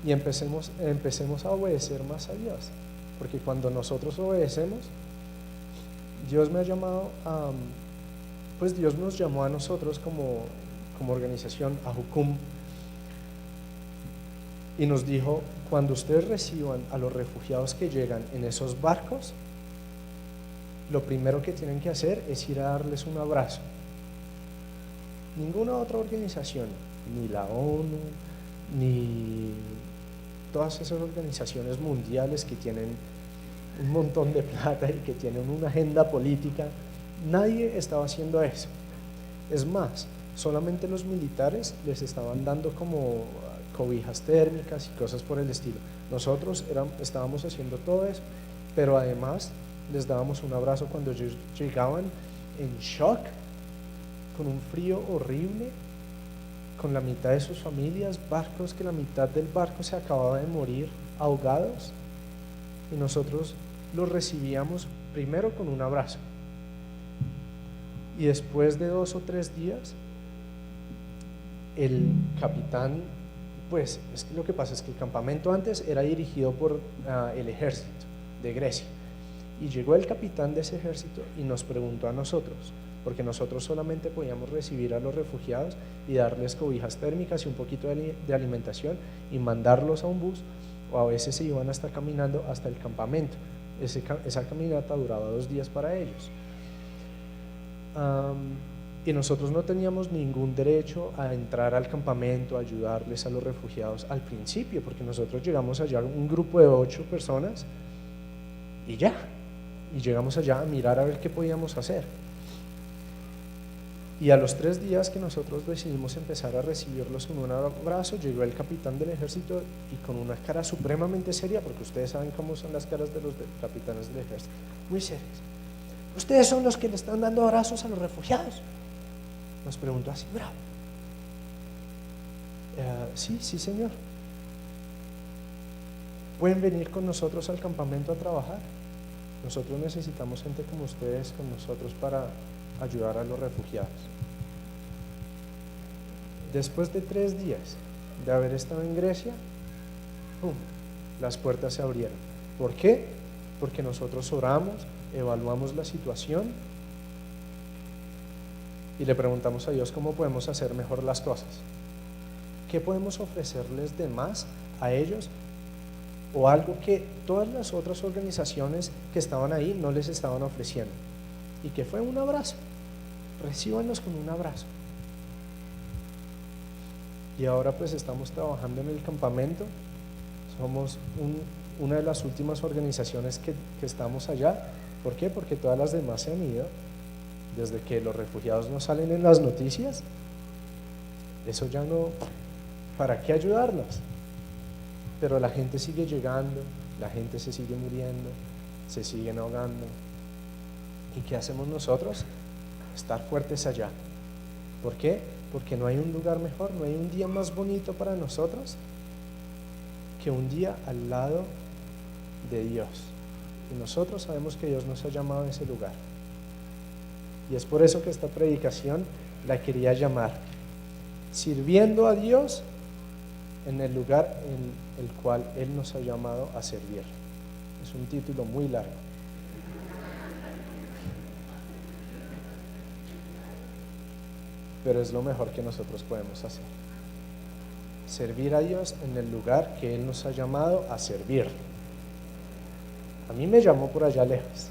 Y empecemos a obedecer más a Dios, porque cuando nosotros obedecemos, Dios me ha llamado pues Dios nos llamó a nosotros como organización, a Jucum, y nos dijo: cuando ustedes reciban a los refugiados que llegan en esos barcos, lo primero que tienen que hacer es ir a darles un abrazo. Ninguna otra organización, ni la ONU, ni todas esas organizaciones mundiales que tienen un montón de plata y que tienen una agenda política, nadie estaba haciendo eso. Es más, solamente los militares les estaban dando como cobijas térmicas y cosas por el estilo. Nosotros estábamos haciendo todo eso, pero además les dábamos un abrazo cuando ellos llegaban en shock, con un frío horrible, con la mitad de sus familias, barcos que la mitad del barco se acababa de morir ahogados, y nosotros los recibíamos primero con un abrazo, y después de 2 o 3 días el capitán, pues es que lo que pasa es que el campamento antes era dirigido por el ejército de Grecia, y llegó el capitán de ese ejército y nos preguntó a nosotros, porque nosotros solamente podíamos recibir a los refugiados y darles cobijas térmicas y un poquito de alimentación y mandarlos a un bus, o a veces se iban hasta caminando hasta el campamento. Esa caminata duraba 2 días para ellos. Y nosotros no teníamos ningún derecho a entrar al campamento, a ayudarles a los refugiados al principio, porque nosotros llegamos allá un grupo de 8 personas y ya, y llegamos allá a mirar a ver qué podíamos hacer. Y a los 3 días que nosotros decidimos empezar a recibirlos con un abrazo, llegó el capitán del ejército y con una cara supremamente seria, porque ustedes saben cómo son las caras de los capitanes del ejército, muy serias. ¿Ustedes son los que le están dando abrazos a los refugiados? Nos preguntó así, bravo. Sí, señor. ¿Pueden venir con nosotros al campamento a trabajar? Nosotros necesitamos gente como ustedes con nosotros para ayudar a los refugiados. Después de 3 días de haber estado en Grecia, ¡pum!, las puertas se abrieron. ¿Por qué? Porque nosotros oramos, evaluamos la situación y le preguntamos a Dios cómo podemos hacer mejor las cosas. ¿Qué podemos ofrecerles de más a ellos? O algo que todas las otras organizaciones que estaban ahí no les estaban ofreciendo. Y que fue un abrazo. Recíbanlos con un abrazo. Y ahora pues estamos trabajando en el campamento. Somos una de las últimas organizaciones que estamos allá. ¿Por qué? Porque todas las demás se han ido. Desde que los refugiados no salen en las noticias, eso ya no, ¿para qué ayudarlos? Pero la gente sigue llegando, la gente se sigue muriendo, se siguen ahogando. ¿Y qué hacemos nosotros? Estar fuertes allá. ¿Por qué? Porque no hay un lugar mejor, no hay un día más bonito para nosotros que un día al lado de Dios. Y nosotros sabemos que Dios nos ha llamado a ese lugar. Y es por eso que esta predicación la quería llamar Sirviendo a Dios en el lugar en el cual Él nos ha llamado a servir. Es un título muy largo. Pero es lo mejor que nosotros podemos hacer. Servir a Dios en el lugar que Él nos ha llamado a servir. A mí me llamó por allá lejos.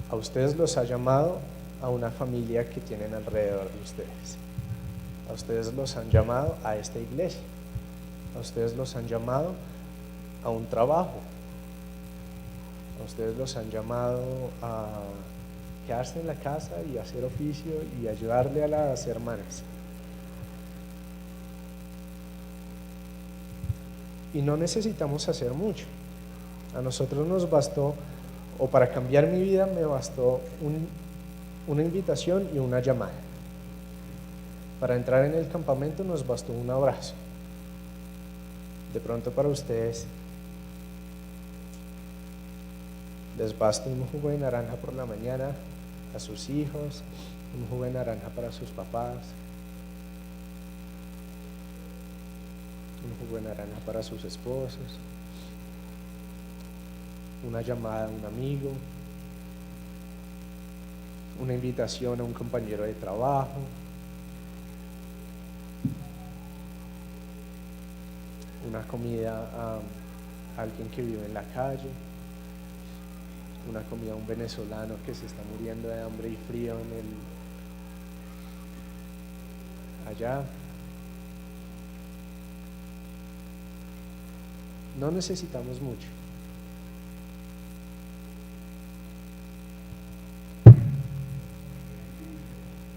A ustedes los ha llamado a una familia que tienen alrededor de ustedes. A ustedes los han llamado a esta iglesia. A ustedes los han llamado a un trabajo. A ustedes los han llamado a quedarse en la casa y hacer oficio y ayudarle a las hermanas. Y no necesitamos hacer mucho. A nosotros nos bastó, o para cambiar mi vida me bastó una invitación y una llamada. Para entrar en el campamento nos bastó un abrazo. De pronto para ustedes les basta un jugo de naranja por la mañana a sus hijos, un jugo de naranja para sus papás, un jugo de naranja para sus esposos, una llamada a un amigo, una invitación a un compañero de trabajo, una comida a alguien que vive en la calle, una comida a un venezolano que se está muriendo de hambre y frío allá. No necesitamos mucho.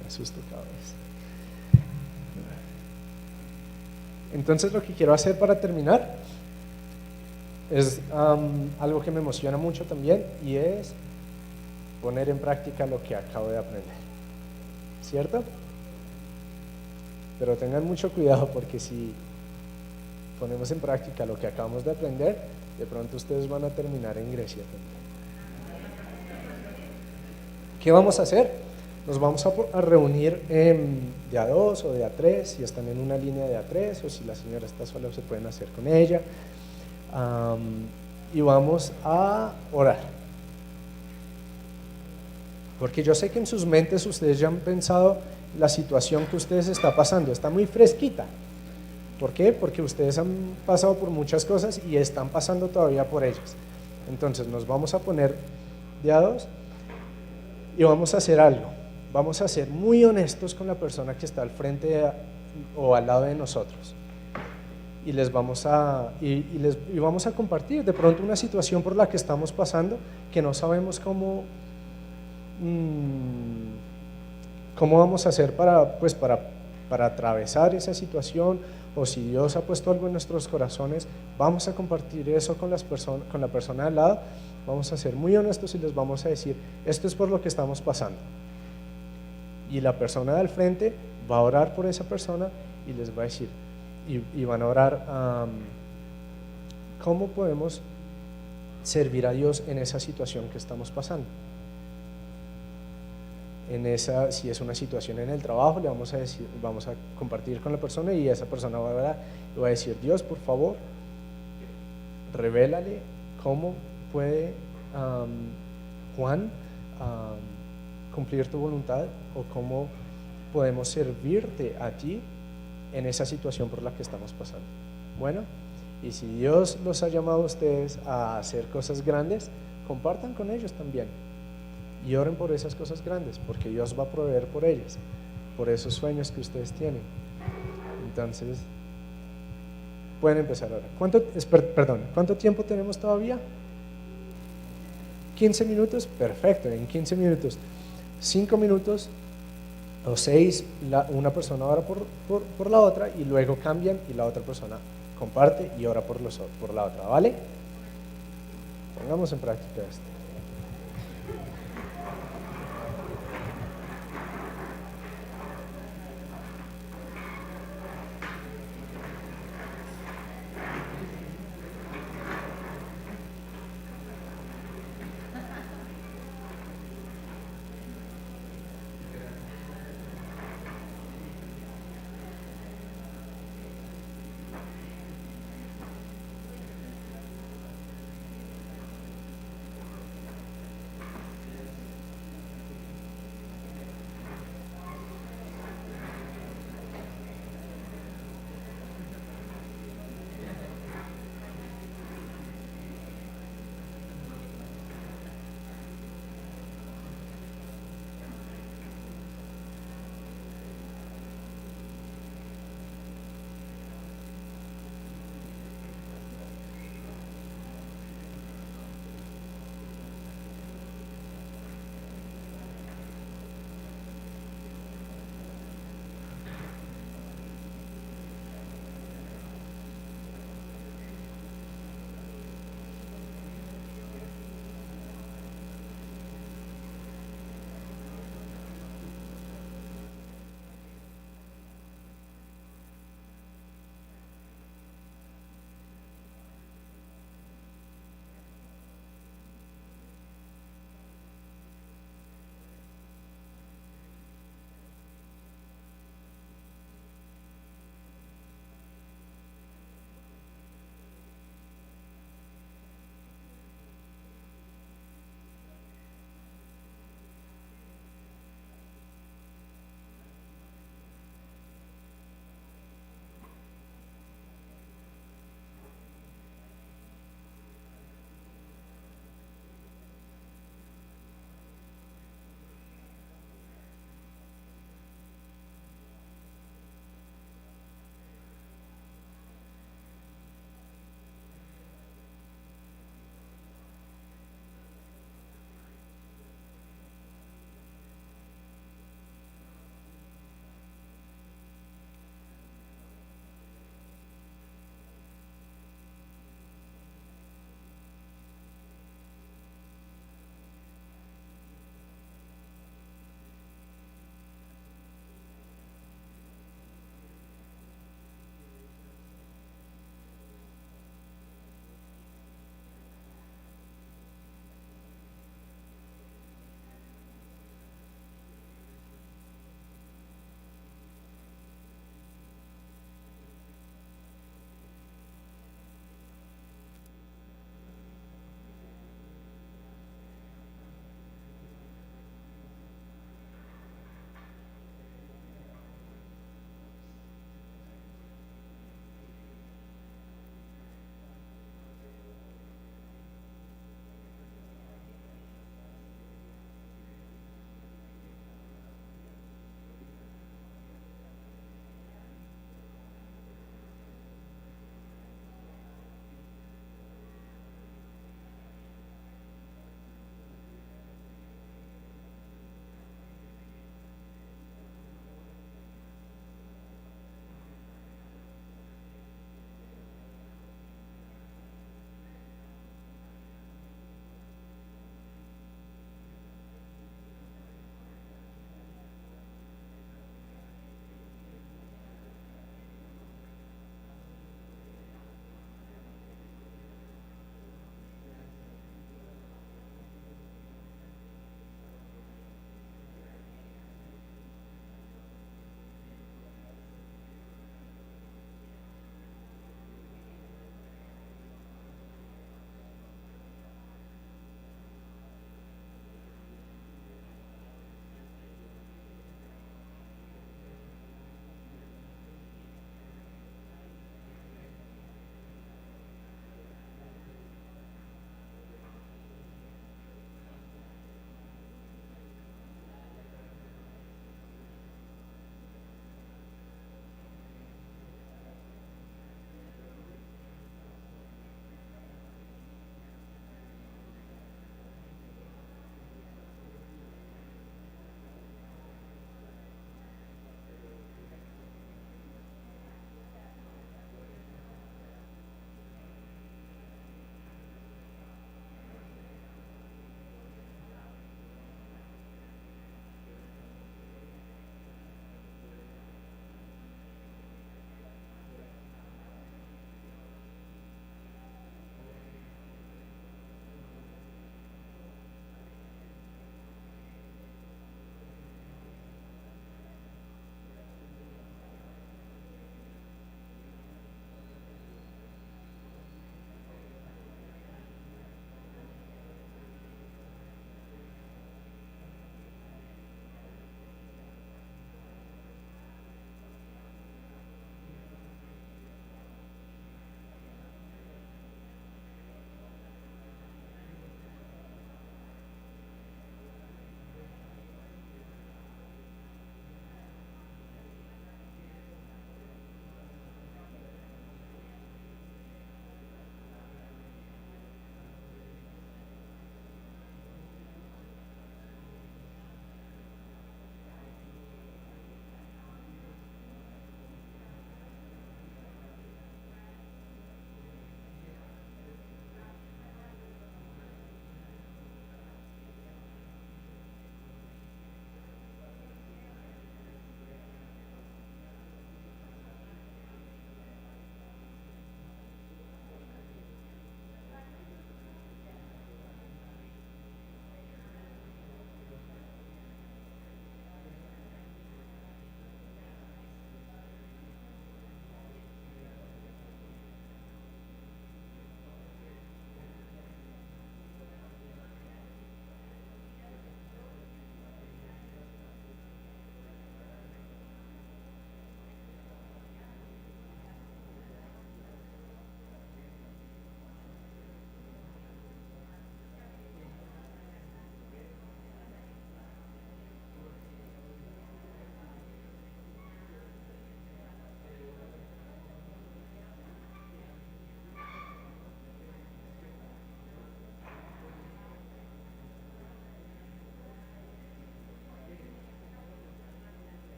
Me asusto cada vez. Entonces lo que quiero hacer para terminar es algo que me emociona mucho también, y es poner en práctica lo que acabo de aprender, ¿cierto? Pero tengan mucho cuidado, porque si ponemos en práctica lo que acabamos de aprender, de pronto ustedes van a terminar en Grecia también. ¿Qué vamos a hacer? Nos vamos a reunir de a dos o de a tres, si están en una línea de a tres, o si la señora está sola se pueden hacer con ella, y vamos a orar. Porque yo sé que en sus mentes ustedes ya han pensado la situación que ustedes está pasando, está muy fresquita. ¿Por qué? Porque ustedes han pasado por muchas cosas y están pasando todavía por ellas. Entonces nos vamos a poner de a dos y vamos a hacer algo. Vamos a ser muy honestos con la persona que está al frente o al lado de nosotros. Y les vamos a compartir de pronto una situación por la que estamos pasando, que no sabemos cómo vamos a hacer para atravesar esa situación, o si Dios ha puesto algo en nuestros corazones. Vamos a compartir eso con la persona de al lado. Vamos a ser muy honestos y les vamos a decir: esto es por lo que estamos pasando. Y la persona de al frente va a orar por esa persona y les va a decir, y van a orar, ¿cómo podemos servir a Dios en esa situación que estamos pasando? Si es una situación en el trabajo, le vamos a decir, vamos a compartir con la persona, y esa persona va a orar y va a decir: Dios, por favor, revélale cómo puede Juan cumplir tu voluntad, o cómo podemos servirte a ti en esa situación por la que estamos pasando. Bueno, y si Dios los ha llamado a ustedes a hacer cosas grandes, compartan con ellos también y oren por esas cosas grandes, porque Dios va a proveer por ellas, por esos sueños que ustedes tienen. Entonces pueden empezar ahora. ¿Cuánto tiempo tenemos todavía? 15 minutos, perfecto. En 15 minutos, 5 minutos o 6, una persona ora por la otra, y luego cambian y la otra persona comparte y ora por la otra, ¿vale? Pongamos en práctica esto.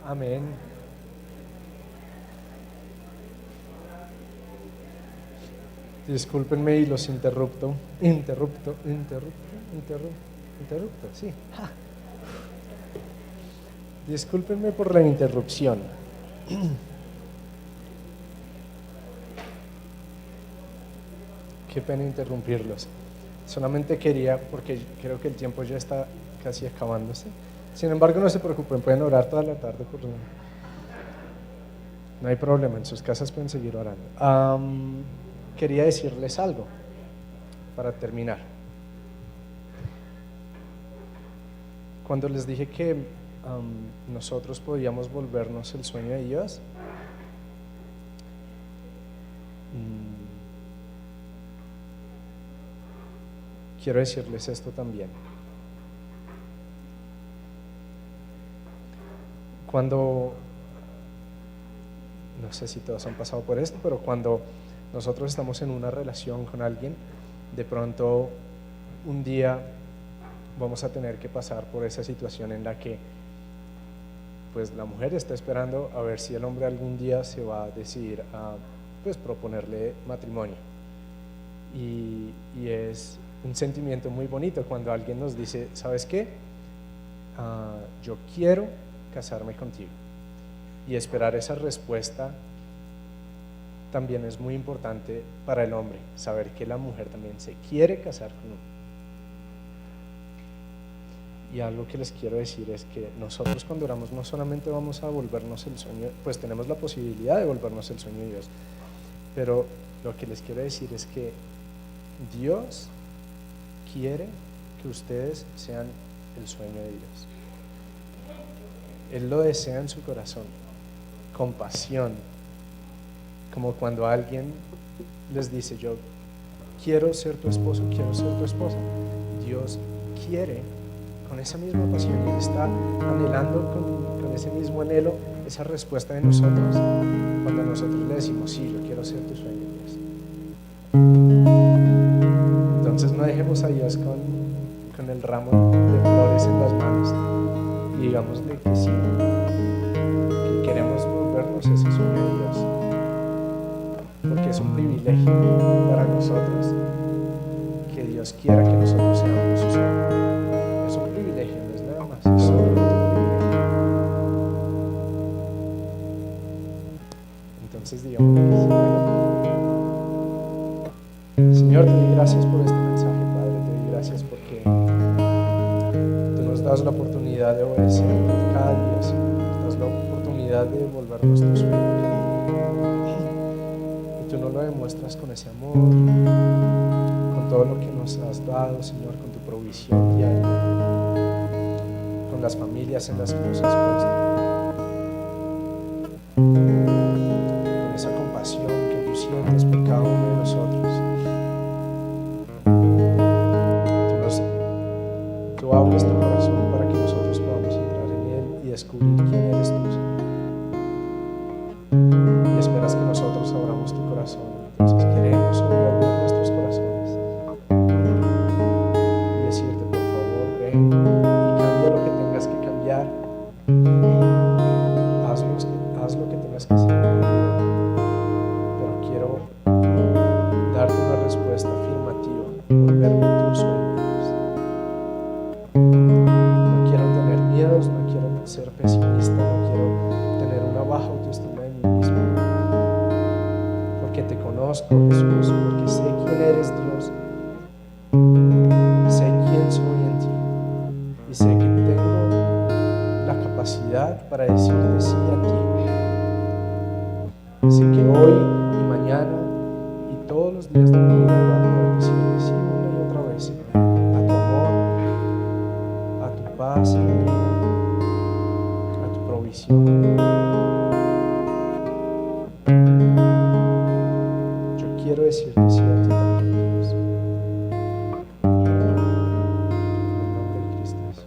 Amén. Discúlpenme y los interrupto, sí. Ja. Discúlpenme por la interrupción. Qué pena interrumpirlos. Solamente quería, porque creo que el tiempo ya está casi acabándose. Sin embargo, no se preocupen, pueden orar toda la tarde por no hay problema, en sus casas pueden seguir orando. Quería decirles algo para terminar. Cuando les dije que nosotros podíamos volvernos el sueño de Dios, quiero decirles esto también. Cuando, no sé si todos han pasado por esto, pero cuando nosotros estamos en una relación con alguien, de pronto un día vamos a tener que pasar por esa situación en la que pues la mujer está esperando a ver si el hombre algún día se va a decidir a pues proponerle matrimonio, y es un sentimiento muy bonito cuando alguien nos dice, ¿sabes qué? Yo quiero casarme contigo, y esperar esa respuesta también es muy importante para el hombre, saber que la mujer también se quiere casar con uno. Y algo que les quiero decir es que nosotros cuando oramos no solamente vamos a volvernos el sueño, pues tenemos la posibilidad de volvernos el sueño de Dios, pero lo que les quiero decir es que Dios quiere que ustedes sean el sueño de Dios. Él lo desea en su corazón, con pasión, como cuando alguien les dice, yo quiero ser tu esposo, quiero ser tu esposa. Dios quiere con esa misma pasión, y Él está anhelando con ese mismo anhelo esa respuesta de nosotros cuando nosotros le decimos, sí, yo quiero ser tu sueño, Dios. Entonces no dejemos a Dios con el ramo de flores en las manos, y digámosle que sí, que queremos volvernos ese sueño de Dios, porque es un privilegio para nosotros que Dios quiera que nosotros seamos su sueño. Es un privilegio, no es nada más, es solo un privilegio. Entonces digamos, Señor, te doy gracias por este mensaje, Padre, te doy gracias porque tú nos das la oportunidad de obedecer cada día, Señor, nos das la oportunidad de volvernos tu sueño. Y tú nos lo demuestras con ese amor, con todo lo que nos has dado, Señor, con tu provisión diaria, con las familias en las que nos has puesto, con esa compasión que tú sientes por cada uno de nosotros. Tú abres tu corazón para que nosotros podamos entrar en él y descubrir quién eres tú, Señor. Y esperas que nosotros abramos tu corazón. Entonces queremos abrir nuestros corazones y decirte, por favor, ven y cambia lo que tengas que cambiar. Haz lo que tengas que hacer en mi vida. Pero quiero darte una respuesta afirmativa, volverme tu sueño. No quiero tener miedos, no quiero ser pesimista, no quiero tener una baja autoestima de mí mismo, porque te conozco, Jesús, porque sé quién eres, Dios, sé quién soy en ti, y sé que tengo la capacidad para decirte sí a ti. Sé que hoy y mañana y todos los días de mi vida voy a poder decirte sí una y otra vez, Señor, a tu amor, a tu paz en mi vida, a tu provisión. Yo quiero decirte sí a ti también, Dios. En el nombre de Cristo Jesús.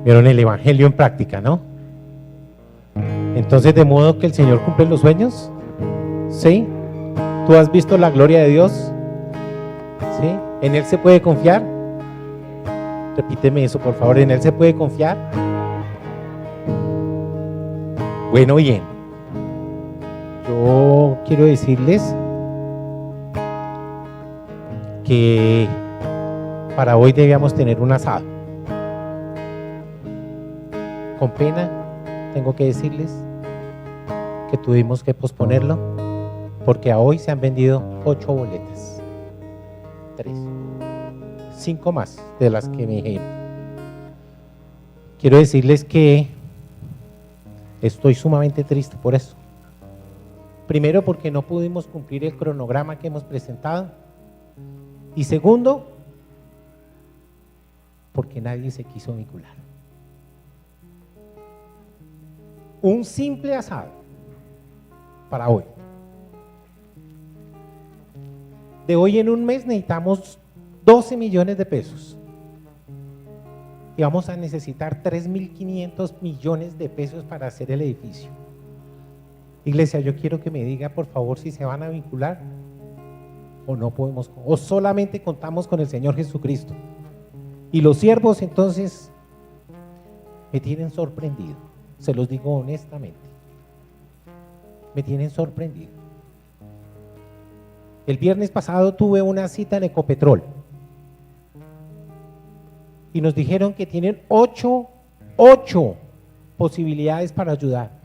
Vieron el evangelio en práctica, ¿no? Entonces, de modo que el Señor cumple los sueños. ¿Sí? ¿Tú has visto la gloria de Dios? ¿Sí? ¿En Él se puede confiar? Repíteme eso, por favor. ¿En Él se puede confiar? Bueno, bien. Yo quiero decirles que para hoy debíamos tener un asado. Con pena, tengo que decirles que tuvimos que posponerlo porque a hoy se han vendido 8 boletas. 5 más de las que me dijeron. Quiero decirles que estoy sumamente triste por eso. Primero, porque no pudimos cumplir el cronograma que hemos presentado. Y segundo, porque nadie se quiso vincular. Un simple asado para hoy. De hoy en un mes necesitamos 12 millones de pesos. Y vamos a necesitar 3.500 millones de pesos para hacer el edificio. Iglesia, yo quiero que me diga por favor si se van a vincular o no podemos, o solamente contamos con el Señor Jesucristo. Y los siervos entonces me tienen sorprendido, se los digo honestamente, me tienen sorprendido. El viernes pasado tuve una cita en Ecopetrol y nos dijeron que tienen 8 posibilidades para ayudar.